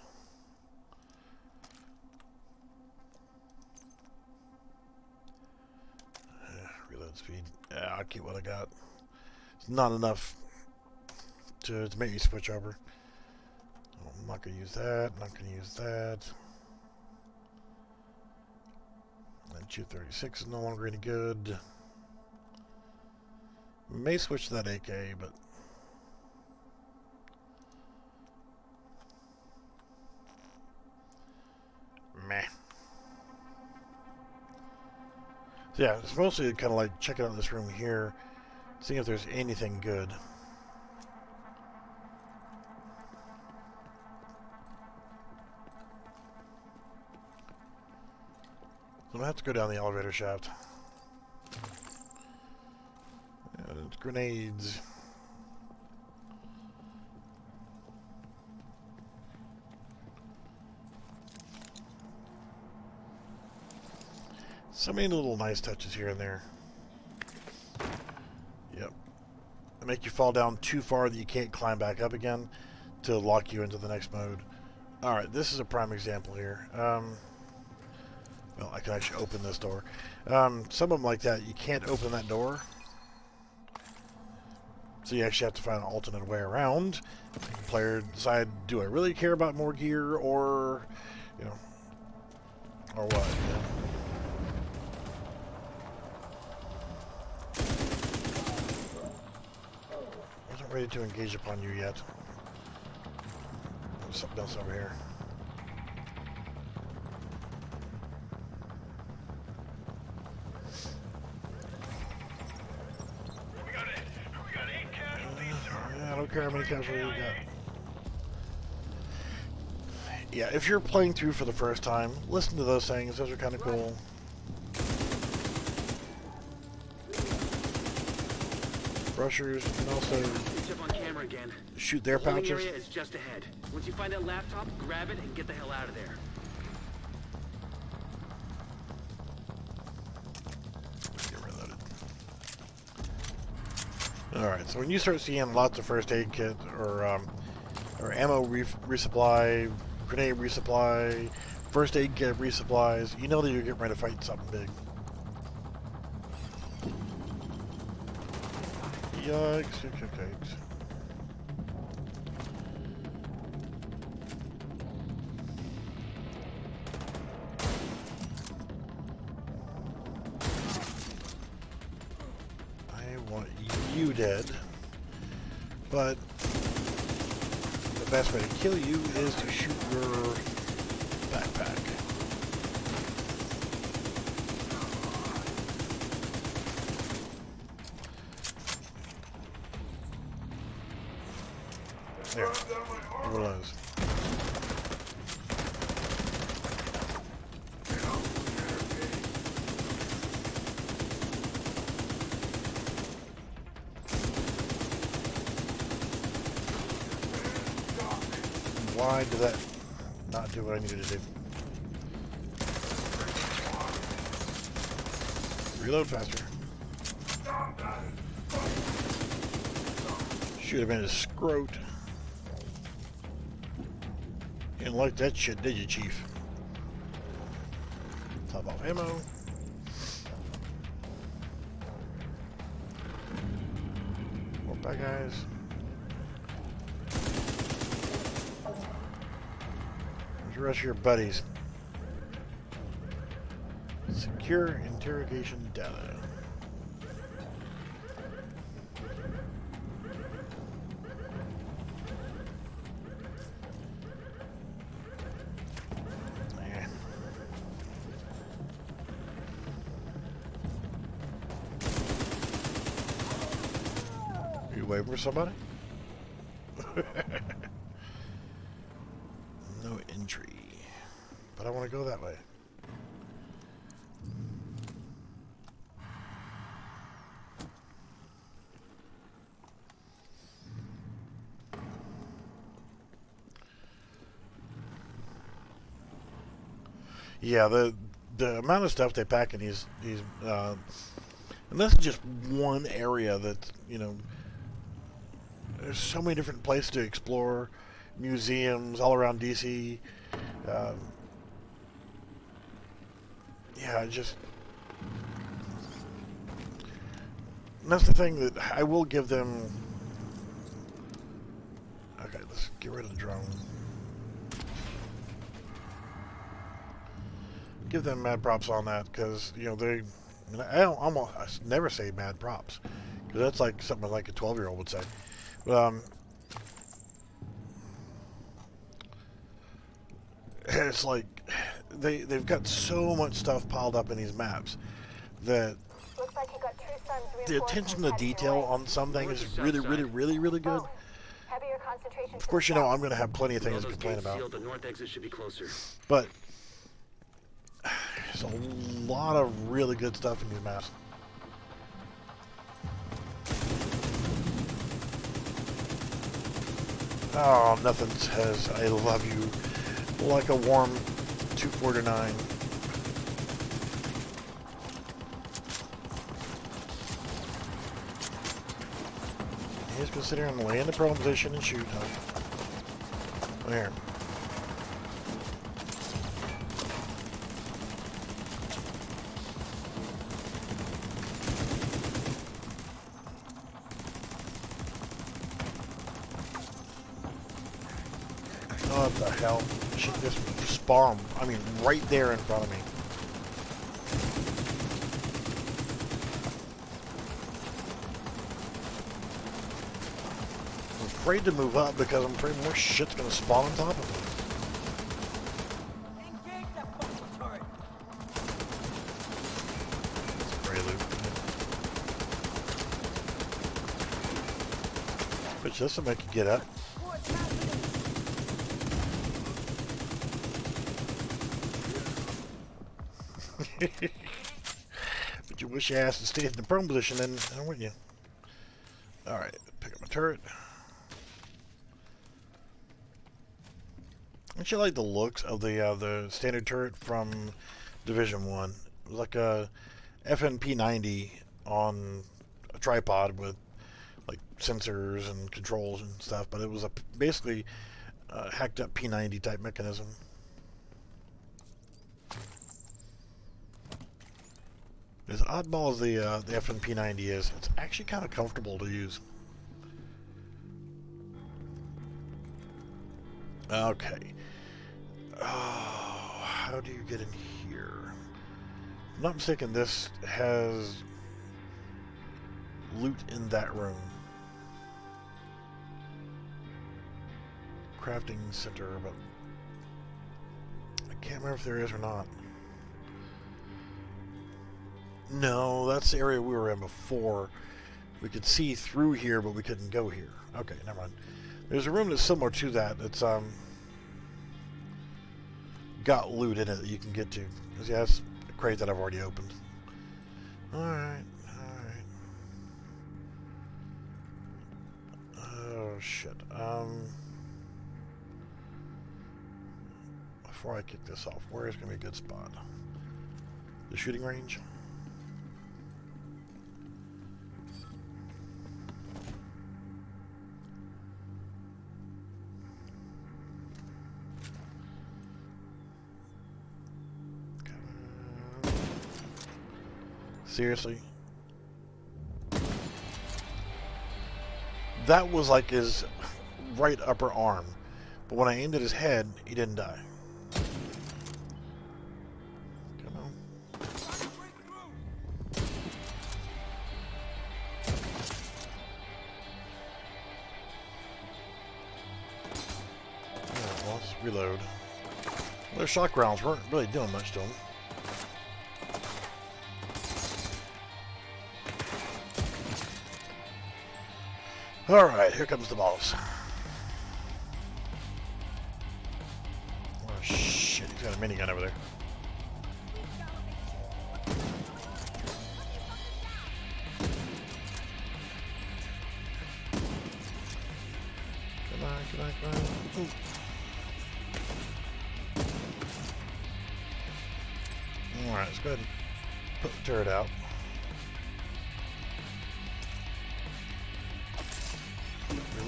reload speed. Yeah, I'll keep what I got. It's not enough to make me switch over. I'm not gonna use that. Not gonna use that. That 236 is no longer any good. May switch to that AK, but meh. So yeah, it's mostly kind of like checking out this room here, seeing if there's anything good. I'm gonna have to go down the elevator shaft. And grenades. So many little nice touches here and there. Yep. They make you fall down too far that you can't climb back up again to lock you into the next mode. Alright, this is a prime example here. Well, I can actually open this door. Some of them like that, you can't open that door. So you actually have to find an alternate way around. The player decide, do I really care about more gear or, you know, or what? You know? Wasn't ready to engage upon you yet. There's something else over here. I don't care how many casualties you got. Yeah, if you're playing through for the first time, listen to those things. Those are kind of cool. Rushers can also shoot their pouches. The area is just ahead. Once you find that laptop, grab it and get the hell out of there. Get reloaded. Alright, so when you start seeing lots of first aid kit or ammo resupply, grenade resupply, first aid kit resupplies, you know that you're getting ready to fight something big. Yikes, yikes. I want you dead, but the best way to kill you is to shoot your backpack. There. One of those. Why did that not do what I needed to do? Reload faster. Should have been a scrote. You didn't like that shit, did you, Chief? Top off ammo. More bad guys. Where's the rest of your buddies? Secure interrogation data. You waiting for somebody? No entry. But I want to go that way. Yeah, the amount of stuff they pack in these and that's just one area that, you know, there's so many different places to explore, museums all around DC. Yeah, just that's the thing that I will give them. Okay, let's get rid of the drone. Give them mad props on that because, you know, they. I never say mad props because that's like something like a 12-year-old would say. But, it's like they've got so much stuff piled up in these maps that Looks like you got True Sun's the attention to detail on some things is really, really, really, really good. Heavier concentration. Of course, you know I'm going to have plenty of things to complain about, The north exit should be closer. but there's a lot of really good stuff in these maps. Oh, nothing says I love you like a warm 249. He's gonna sit here and lay in the prone position and shoot. There. What the hell? She just spawned. I mean, right there in front of me. I'm afraid to move up because I'm afraid more shit's gonna spawn on top of me. Engage that fucking turret. Prelude. Which this will make you get up. What's happening? But you wish your ass had stayed in the prone position, then wouldn't you? Alright, pick up my turret. I actually like the looks of the standard turret from Division 1. It was like a FNP90 on a tripod with like sensors and controls and stuff, but it was a basically hacked up P90 type mechanism. As oddball as the FNP90 is, it's actually kind of comfortable to use. Okay. Oh, how do you get in here? If I'm not mistaken, this has loot in that room. Crafting center, but I can't remember if there is or not. No, that's the area we were in before. We could see through here, but we couldn't go here. Okay, never mind. There's a room that's similar to that. It's got loot in it that you can get to. Yeah, that's a crate that I've already opened. Alright, alright. Oh shit. Before I kick this off, where is gonna be a good spot? The shooting range? Seriously? That was like his right upper arm. But when I aimed at his head, he didn't die. Come on. reload. Those shock rounds weren't really doing much to them. Alright, here comes the boss. Oh shit, he's got a minigun over there. Come on, come on, come on. Ooh. Alright, let's go ahead and put the turret out.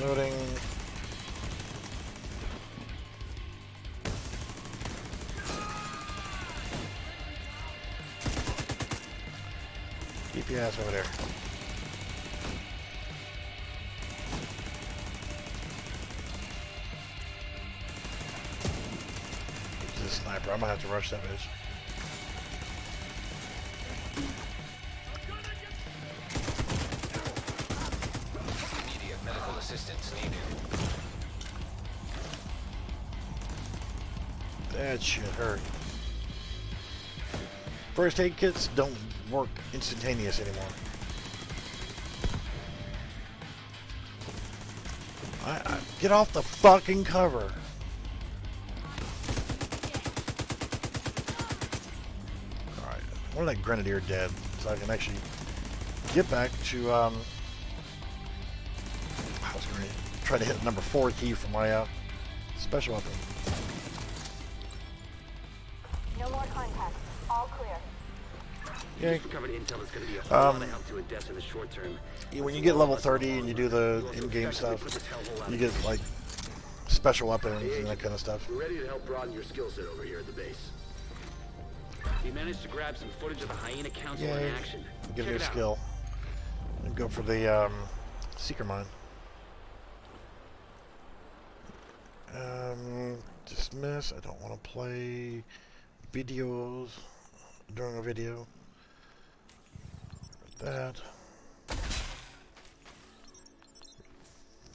Reloading. Keep your ass over there. This is a sniper. I'm gonna have to rush that bitch. Immediate medical assistance needed. That shit hurt. First aid kits don't work instantaneous anymore. Get off the fucking cover. Alright, I want that grenadier dead so I can actually get back to I was going to try to hit number 4 key for my special weapon. No more contact. All clear. Yeah. Just recovered intel is going to be a whole lot of help to Odessa in the short term. When you get level 30 and you do the in-game stuff, you get like special weapons and that kind of stuff. We're ready to help broaden your skill set over here at the base. We managed to grab some footage of the Hyena Council Yay. in action. Give Check me a it out. skill. And go for the seeker mine. Dismiss. I don't want to play videos during a video. That.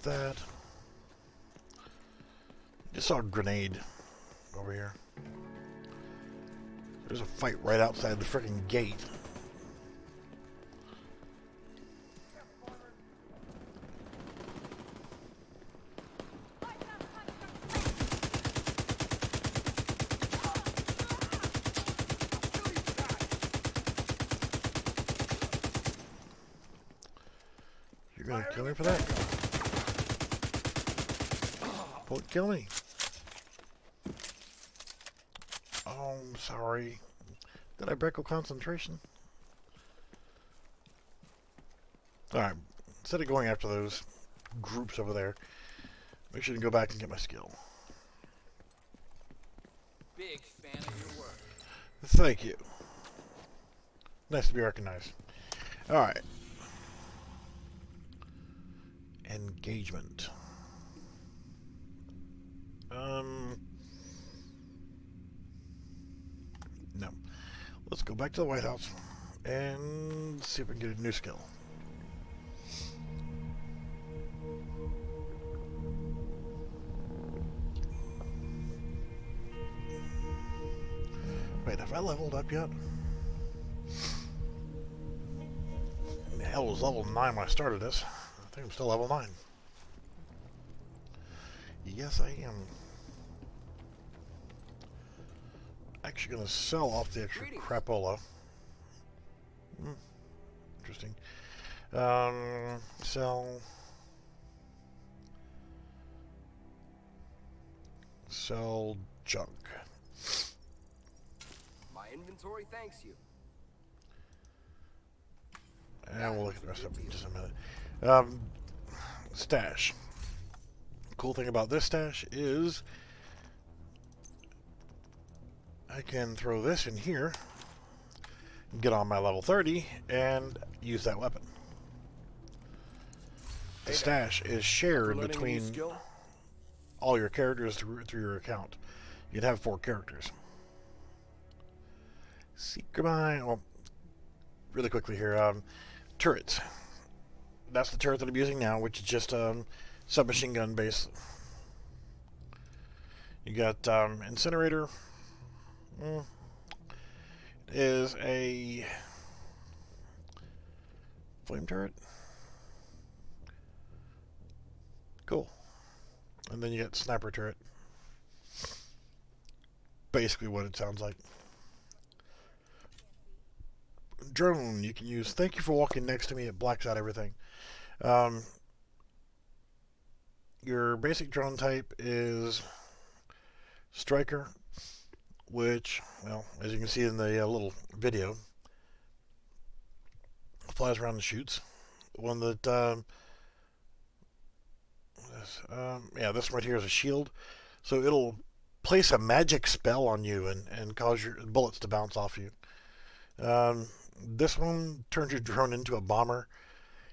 That. Just saw a grenade over here. There's a fight right outside the freaking gate. You're gonna kill me for that? Don't kill me. Oh, I'm sorry. Did I break a concentration? Alright, instead of going after those groups over there, make sure to go back and get my skill. Big fan of your work. Thank you. Nice to be recognized. Alright. Engagement. No. Let's go back to the White House and see if we can get a new skill. Wait, have I leveled up yet? The hell was level 9 when I started this. I think I'm still level 9. Yes, I am. Actually going to sell off the extra crapola. Interesting. Sell junk. My inventory thanks you. And we'll look at the rest of it in just a minute. Stash. Cool thing about this stash is I can throw this in here, get on my level 30, and use that weapon. The stash is shared between all your characters through your account. You'd have 4 characters. Secret mine. Well, really quickly here. Turrets. That's the turret that I'm using now, which is just submachine gun base. You got Incinerator. Mm, is a flame turret. Cool. And then you got Sniper turret. Basically what it sounds like. Drone you can use. Thank you for walking next to me. It blacks out everything. Um, your basic drone type is Striker, which, well, as you can see in the little video, flies around and shoots. One that, yeah, this one right here is a shield. So it'll place a magic spell on you and cause your bullets to bounce off you. This one turns your drone into a bomber.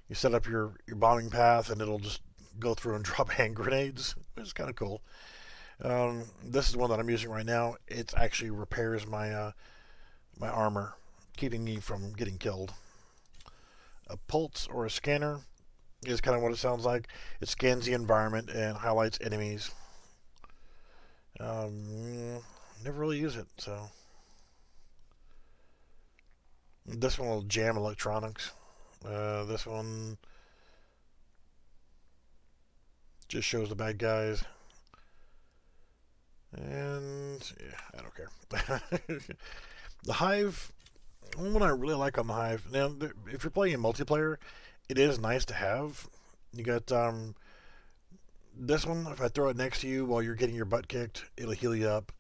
You set up your bombing path and it'll just go through and drop hand grenades. It's kind of cool. This is the one that I'm using right now. It actually repairs my my armor, keeping me from getting killed. A pulse or a scanner is kind of what it sounds like. It scans the environment and highlights enemies. Never really use it, so. This one will jam electronics. This one just shows the bad guys. And yeah, I don't care. The Hive, one I really like on the Hive. Now, if you're playing in multiplayer, it is nice to have. You got this one. If I throw it next to you while you're getting your butt kicked, it'll heal you up.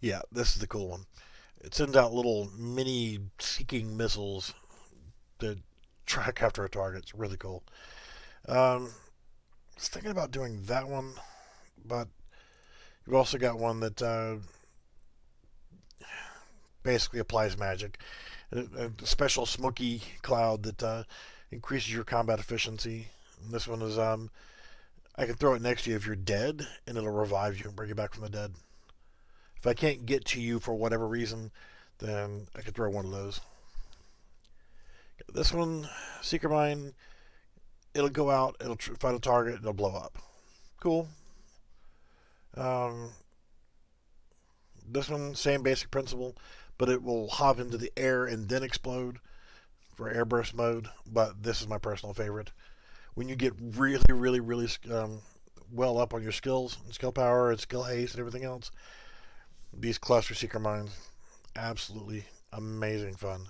Yeah, this is the cool one. It sends out little mini seeking missiles to track after a target. It's really cool. I was thinking about doing that one, but you've also got one that basically applies magic. A special smoky cloud that increases your combat efficiency. And this one is I can throw it next to you if you're dead, and it'll revive you and bring you back from the dead. If I can't get to you for whatever reason, then I could throw one of those. This one, Seeker Mine, it'll go out, it'll find a target, it'll blow up. Cool. This one, same basic principle, but it will hop into the air and then explode for airburst mode. But this is my personal favorite. When you get really, really, really well up on your skills, and skill power, and skill haste, and everything else, these cluster seeker mines, absolutely amazing fun.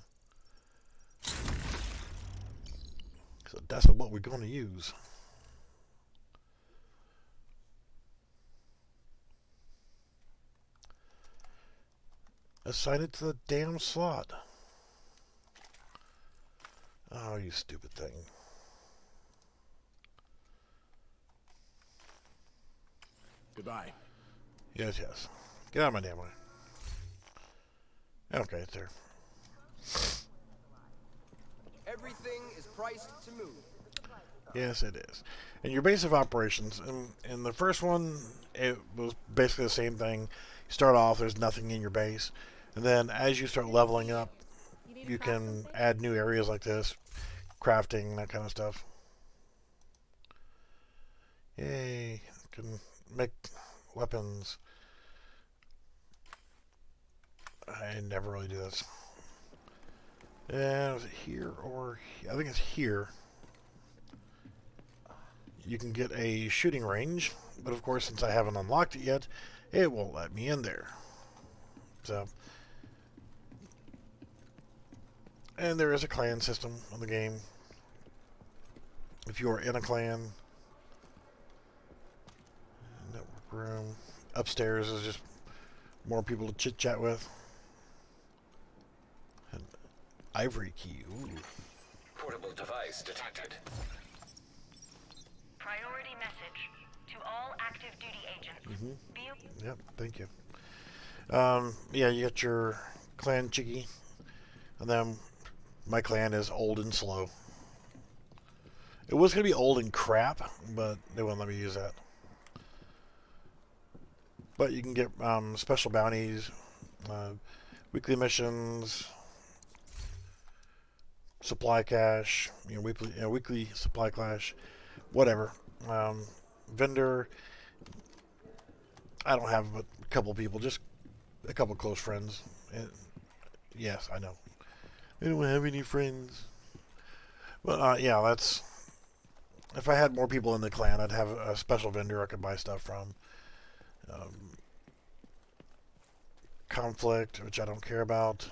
So that's what we're going to use. Assign it to the damn slot. Oh, you stupid thing. Goodbye. Yes, yes. Get out of my damn way. Okay, it's there. Everything is priced to move. Yes, it is. And your base of operations, in the first one, it was basically the same thing. You start off, there's nothing in your base. And then as you start leveling up, you can add new areas like this, crafting, that kind of stuff. Yay, can make weapons. I never really do this. Was it here or I think it's here. You can get a shooting range, but of course, since I haven't unlocked it yet, it won't let me in there. So, and there is a clan system on the game. If you are in a clan, network room upstairs is just more people to chit chat with. And ivory key. Ooh. Portable device detected. Priority message to all active duty agents. Yep, thank you. Yeah, you got your clan Chiggy, and then my clan is old and slow. It was gonna be old and crap, but they wouldn't let me use that. But you can get special bounties, weekly missions, supply cache, weekly supply cache, whatever. Vendor, I don't have but a couple people, just a couple close friends. And yes, I know. I don't have any friends. But yeah, that's. If I had more people in the clan, I'd have a special vendor I could buy stuff from. Conflict, which I don't care about,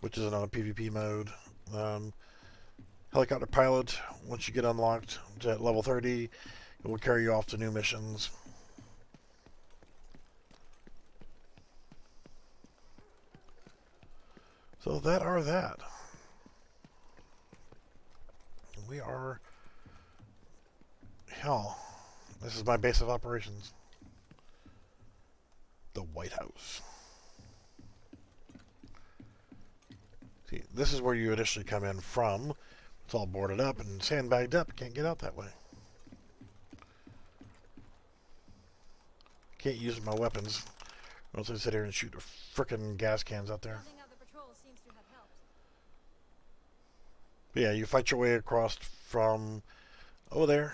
which is another PvP mode. Helicopter pilot, once you get unlocked at level 30, it will carry you off to new missions. So that are that. We are... Hell, this is my base of operations. The White House. See, this is where you initially come in from. It's all boarded up and sandbagged up. Can't get out that way. Can't use my weapons. Or else I sit here and shoot frickin' gas cans out there. But yeah, you fight your way across from over there,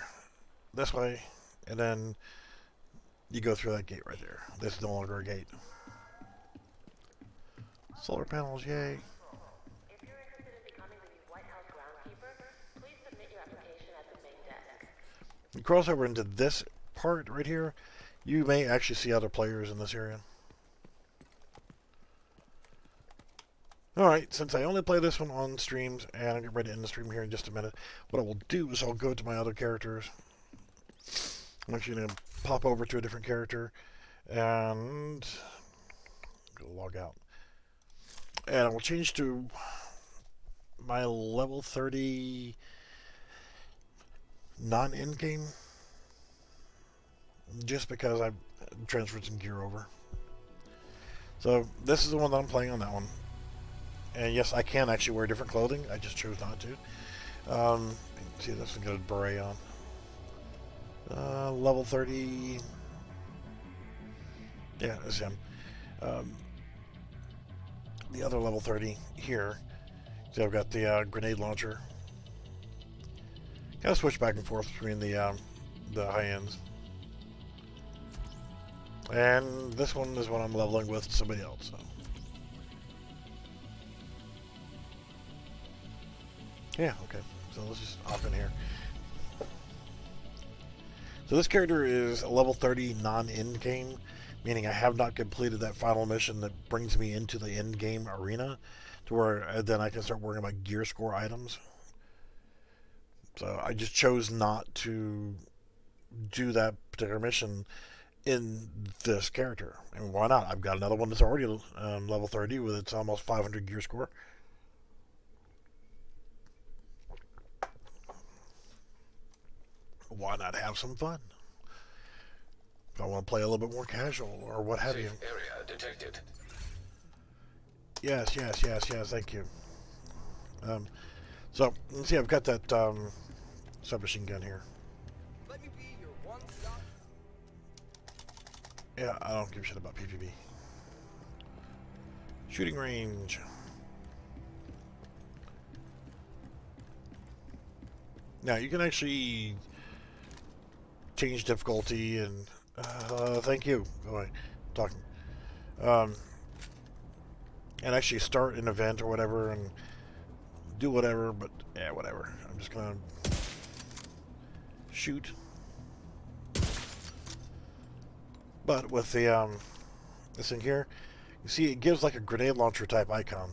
this way, and then you go through that gate right there. This is no longer a gate. Solar panels, yay. If you're interested in becoming the new White House groundskeeper, please submit your application at the main desk. You cross over into this part right here, you may actually see other players in this area. Alright, since I only play this one on streams, and I'll get ready to end the stream here in just a minute, what I will do is I'll go to my other characters. I'm actually going to pop over to a different character, and go log out. And I will change to my level 30 non-end game, just because I've transferred some gear over. So this is the one that I'm playing on that one. And yes, I can actually wear different clothing. I just chose not to. See, this one got a beret on. Level 30. Yeah, that's him. The other level 30 here. So I've got the grenade launcher. Kind of switch back and forth between the high ends. And this one is what I'm leveling with somebody else. So. Yeah, okay. So let's just hop in here. So this character is a level 30 non-end game, meaning I have not completed that final mission that brings me into the end game arena, to where then I can start worrying about gear score items. So I just chose not to do that particular mission in this character. And why not? I've got another one that's already level 30 with its almost 500 gear score. Why not have some fun? If I want to play a little bit more casual or what have you. Safe area detected. Yes, thank you. So, let's see, I've got that submachine gun here. Let me be your one-stop. Yeah, I don't give a shit about PvP. Shooting range. Now, you can actually change difficulty and thank you. Oh, wait, I'm talking. And actually start an event or whatever and do whatever, but yeah, whatever. I'm just gonna shoot. But with the this thing here, you see it gives like a grenade launcher type icon.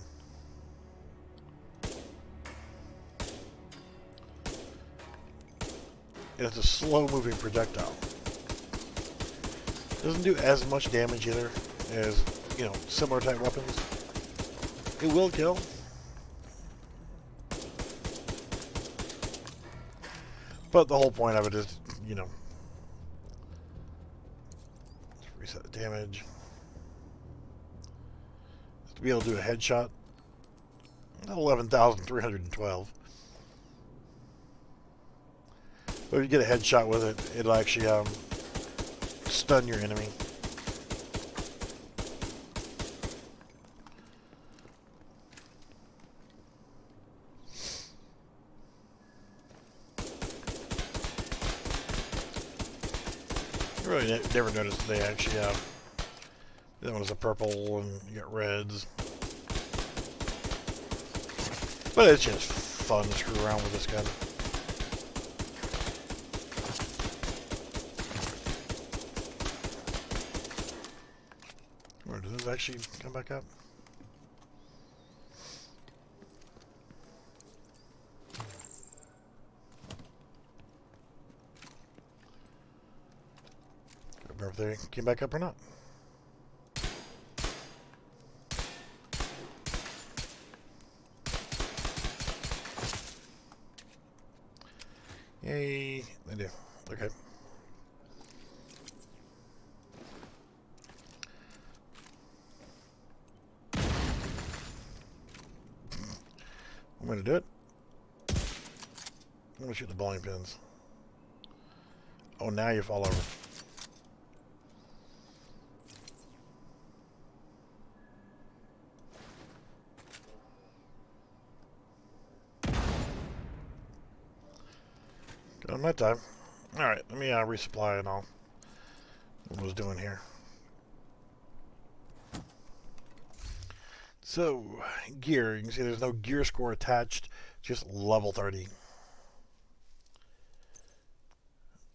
And it's a slow-moving projectile. Doesn't do as much damage either as, you know, similar type weapons. It will kill. But the whole point of it is, you know, let's reset the damage. To be able to do a headshot, 11,312. But if you get a headshot with it, it'll actually stun your enemy. really never noticed they actually have. That one is a purple, and you got reds. But it's just fun to screw around with this gun. Or does this actually come back up? Remember if they came back up or not. Yay, they do. Okay. I'm going to do it. I'm going to shoot the bowling pins. Oh, now you fall over. Got him that time. Alright, let me resupply and all. What I was doing here. So, gear. You can see there's no gear score attached. Just level 30.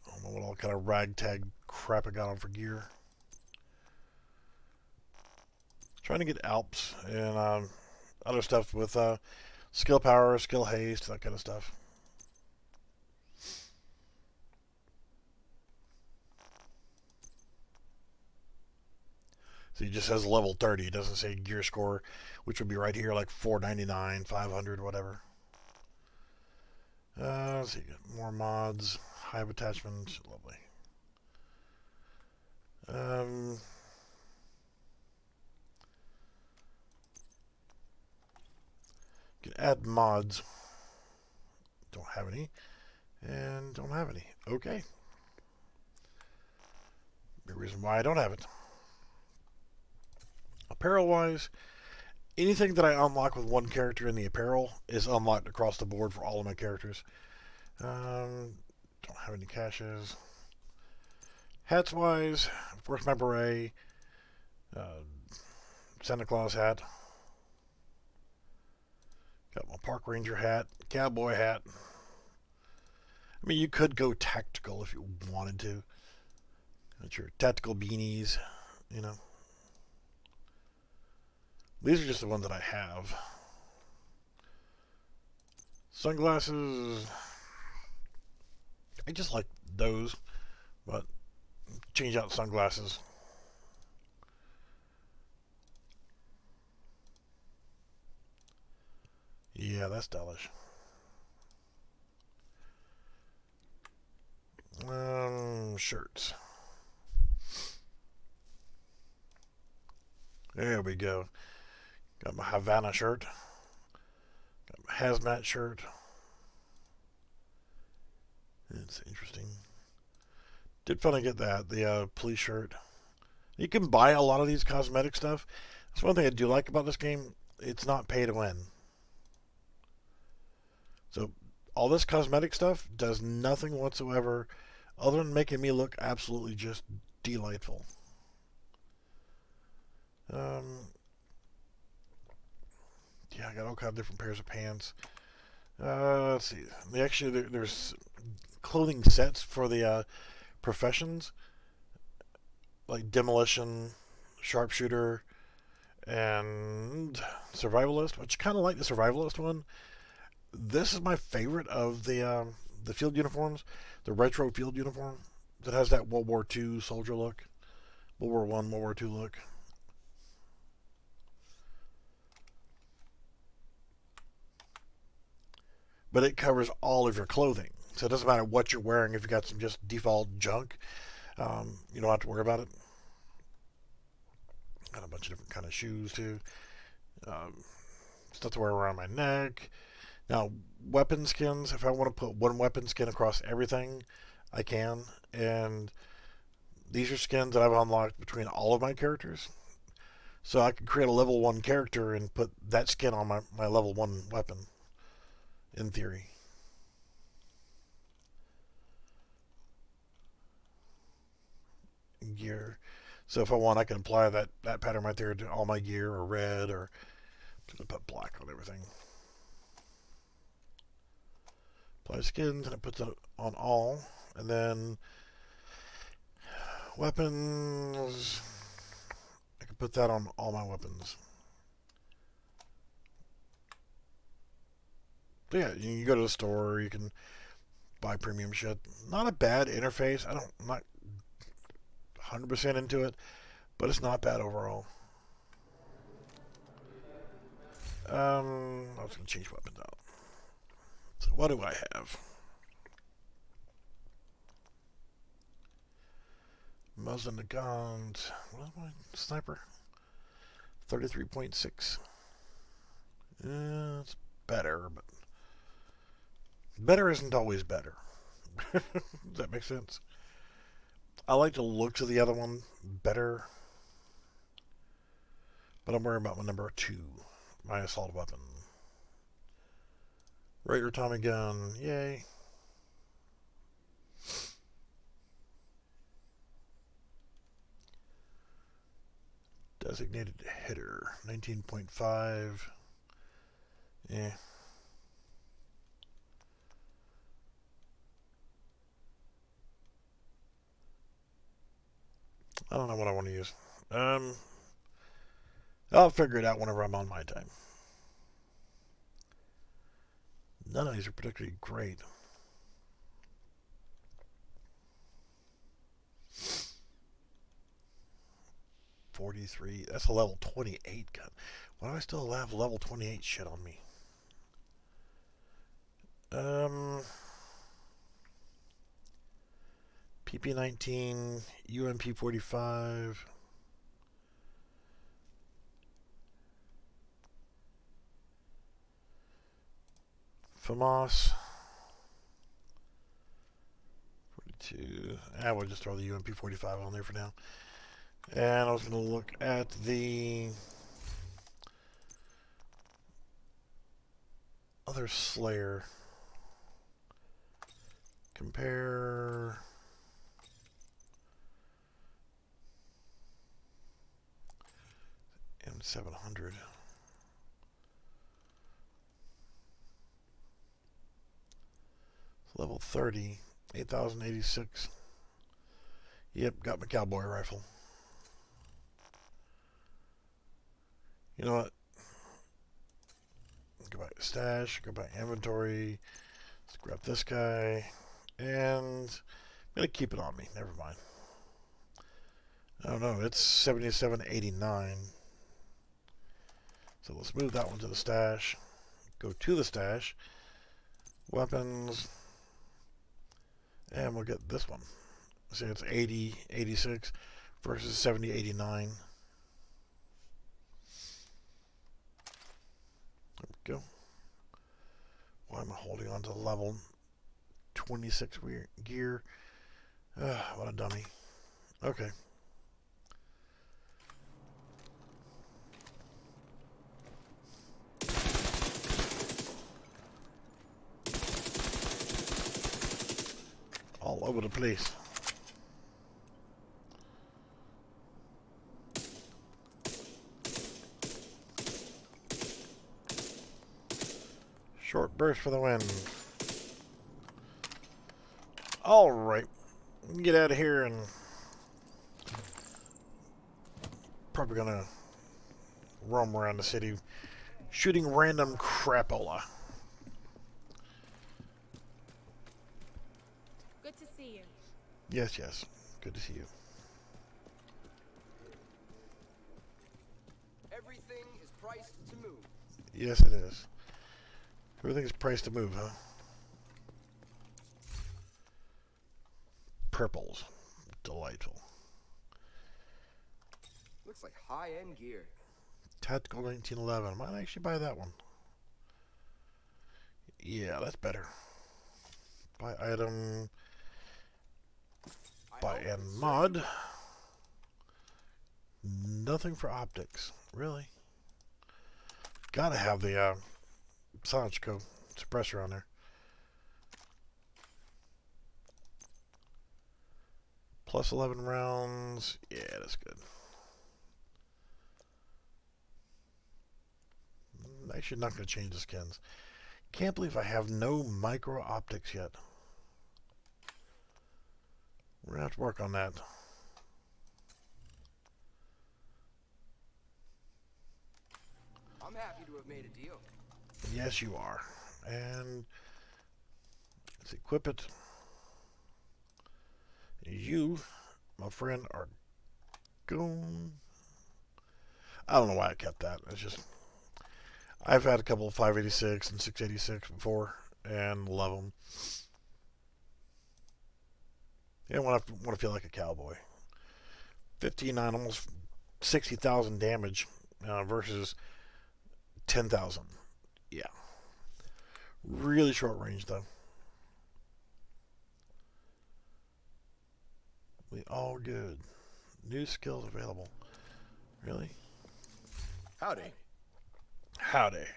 I don't know what all kind of ragtag crap I got on for gear. Trying to get Alps and other stuff with skill power, skill haste, that kind of stuff. So it just says level 30. It doesn't say gear score, which would be right here, like 499, 500, whatever. Let's see, more mods, hive attachments, lovely. You can add mods. Don't have any, and don't have any. Okay. The reason why I don't have it. Apparel-wise, anything that I unlock with one character in the apparel is unlocked across the board for all of my characters. Don't have any caches. Hats-wise, of course, my beret, Santa Claus hat. Got my park ranger hat, cowboy hat. I mean, you could go tactical if you wanted to. That's your tactical beanies, you know. These are just the ones that I have. Sunglasses. I just like those, but change out sunglasses. Yeah, that's stylish. Shirts. There we go. Got my Havana shirt. Got my hazmat shirt. It's interesting. Did finally get that, the police shirt. You can buy a lot of these cosmetic stuff. That's one thing I do like about this game. It's not pay to win. So all this cosmetic stuff does nothing whatsoever other than making me look absolutely just delightful. Yeah, I got all kinds of different pairs of pants. Let's see. There's clothing sets for the professions, like demolition, sharpshooter, and survivalist, which kind of like the survivalist one. This is my favorite of the field uniforms, the retro field uniform that has that World War II soldier look, World War I, World War II look. But it covers all of your clothing, so it doesn't matter what you're wearing. If you got some just default junk, you don't have to worry about it. Got a bunch of different kind of shoes too. Stuff to wear around my neck. Now, weapon skins, if I want to put one weapon skin across everything, I can. And these are skins that I've unlocked between all of my characters. So I can create a level 1 character and put that skin on my level 1 weapon, in theory. gear. So if I want, I can apply that pattern right there to all my gear, or red, or put black on everything. Apply skins, and it puts it on all. And then weapons, I can put that on all my weapons. So yeah, you can go to the store, you can buy premium shit. Not a bad interface. I'm not 100% into it, but it's not bad overall. I was going to change weapons out. So what do I have? Muzzle the guns. What is my sniper? 33.6. It's better, but better isn't always better. Does that make sense? I like the looks of the other one better, but I'm worried about my number 2, my assault weapon. Regular Tommy gun, yay. Designated hitter, 19.5. Yeah. I don't know what I want to use. I'll figure it out whenever I'm on my time. None of these are particularly great. .43. That's a level 28 gun. Why do I still have level 28 shit on me? PP-19, UMP-45. FAMAS. 42. We'll just throw the UMP-45 on there for now. And I was going to look at the other Slayer. Compare M700. Level 30, 8,086. Yep, got my cowboy rifle. You know what? Go back to stash, go back to inventory. Let's grab this guy. And I'm going to keep it on me. Never mind. Oh no, it's 77.89. So let's move that one to the stash. Go to the stash. Weapons. And we'll get this one. See, it's 80.86 versus 70.89. There we go. Why am I holding on to the level 26 gear? What a dummy. Okay. All over the place. Short burst for the win. Alright. Get out of here and probably gonna roam around the city shooting random crapola. Good to see you. Yes, yes. Good to see you. Everything is priced to move. Yes, it is. Everything is priced to move, huh? Purples. Delightful. Looks like high-end gear. Tactical 1911. I might actually buy that one. Yeah, that's better. Buy item. Buy and mod. Nothing for optics. Really? Gotta have the Sonic suppressor on there. Plus 11 rounds. Yeah, that's good. Actually, not going to change the skins. Can't believe I have no micro optics yet. We're going to have to work on that. I'm happy to have made a deal. Yes, you are. And let's equip it. You, my friend, are gone. I don't know why I kept that. It's just I've had a couple of 586 and 686 before, and love them. Yeah, I want to feel like a cowboy. 59, almost 60,000 damage versus 10,000. Yeah. Really short range, though. We all good. New skills available. Really? Howdy. Howdy.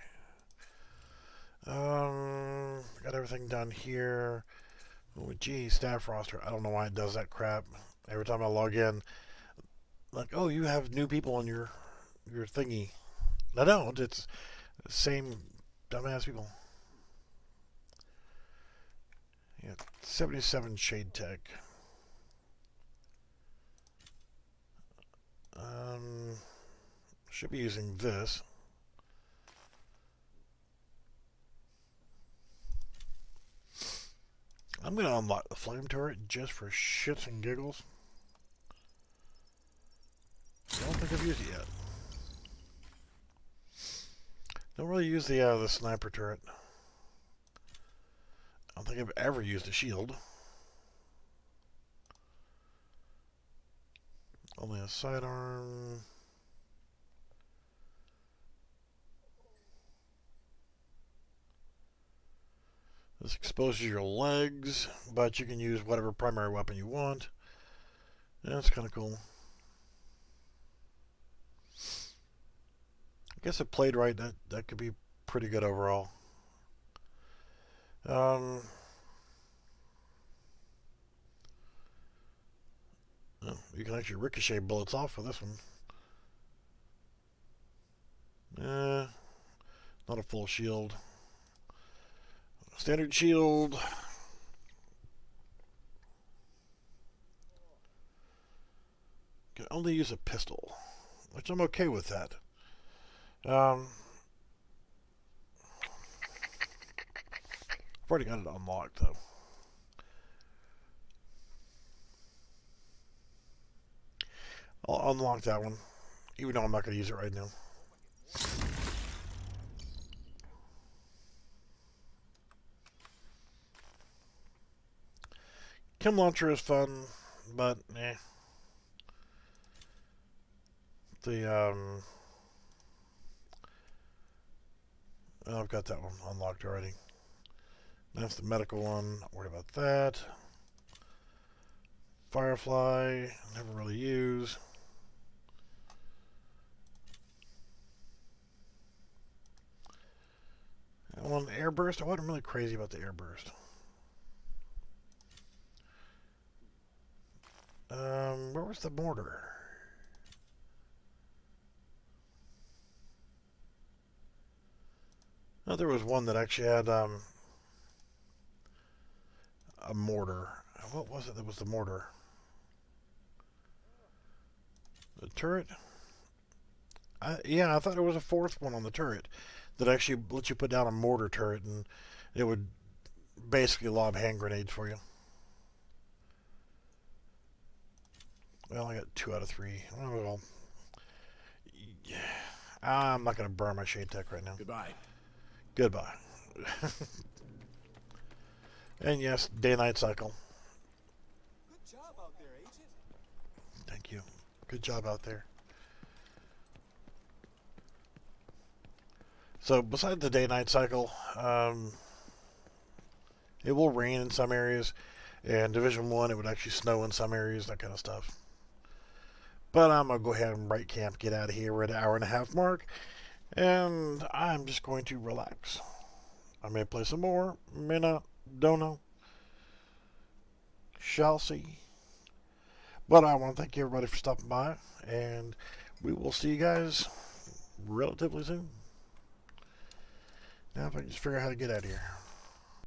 Got everything done here. Oh, gee, staff roster. I don't know why it does that crap. Every time I log in, like, oh, you have new people on your thingy. I don't. It's the same dumbass people. Yeah, 77 Shade Tech. Should be using this. I'm going to unlock the flame turret just for shits and giggles. I don't think I've used it yet. Don't really use the sniper turret. I don't think I've ever used a shield. Only a sidearm. This exposes your legs, but you can use whatever primary weapon you want. That's kind of cool. I guess if played right, that could be pretty good overall. Oh, you can actually ricochet bullets off with this one. Not a full shield. Standard shield. Can only use a pistol, which I'm okay with that. I've already got it unlocked though. I'll unlock that one, even though I'm not going to use it right now. Chem launcher is fun, but eh. I've got that one unlocked already. That's the medical one. Not worried about that. Firefly, never really use. And on the airburst, I wasn't really crazy about the airburst. Where was the mortar? Oh, there was one that actually had a mortar. What was it that was the mortar? The turret? Yeah, I thought there was a fourth one on the turret that actually lets you put down a mortar turret and it would basically lob hand grenades for you. Well, I got 2 out of 3. Well, yeah. I'm not going to burn my Shade Tech right now. Goodbye. Goodbye. And yes, day-night cycle. Good job out there, Agent. Thank you. Good job out there. So besides the day-night cycle, it will rain in some areas, and Division 1 it would actually snow in some areas, that kind of stuff. But I'm going to go ahead and break camp, get out of here. We're at an hour-and-a-half mark, and I'm just going to relax. I may play some more, may not, don't know. Shall see. But I want to thank everybody for stopping by, and we will see you guys relatively soon. Now if I can just figure out how to get out of here.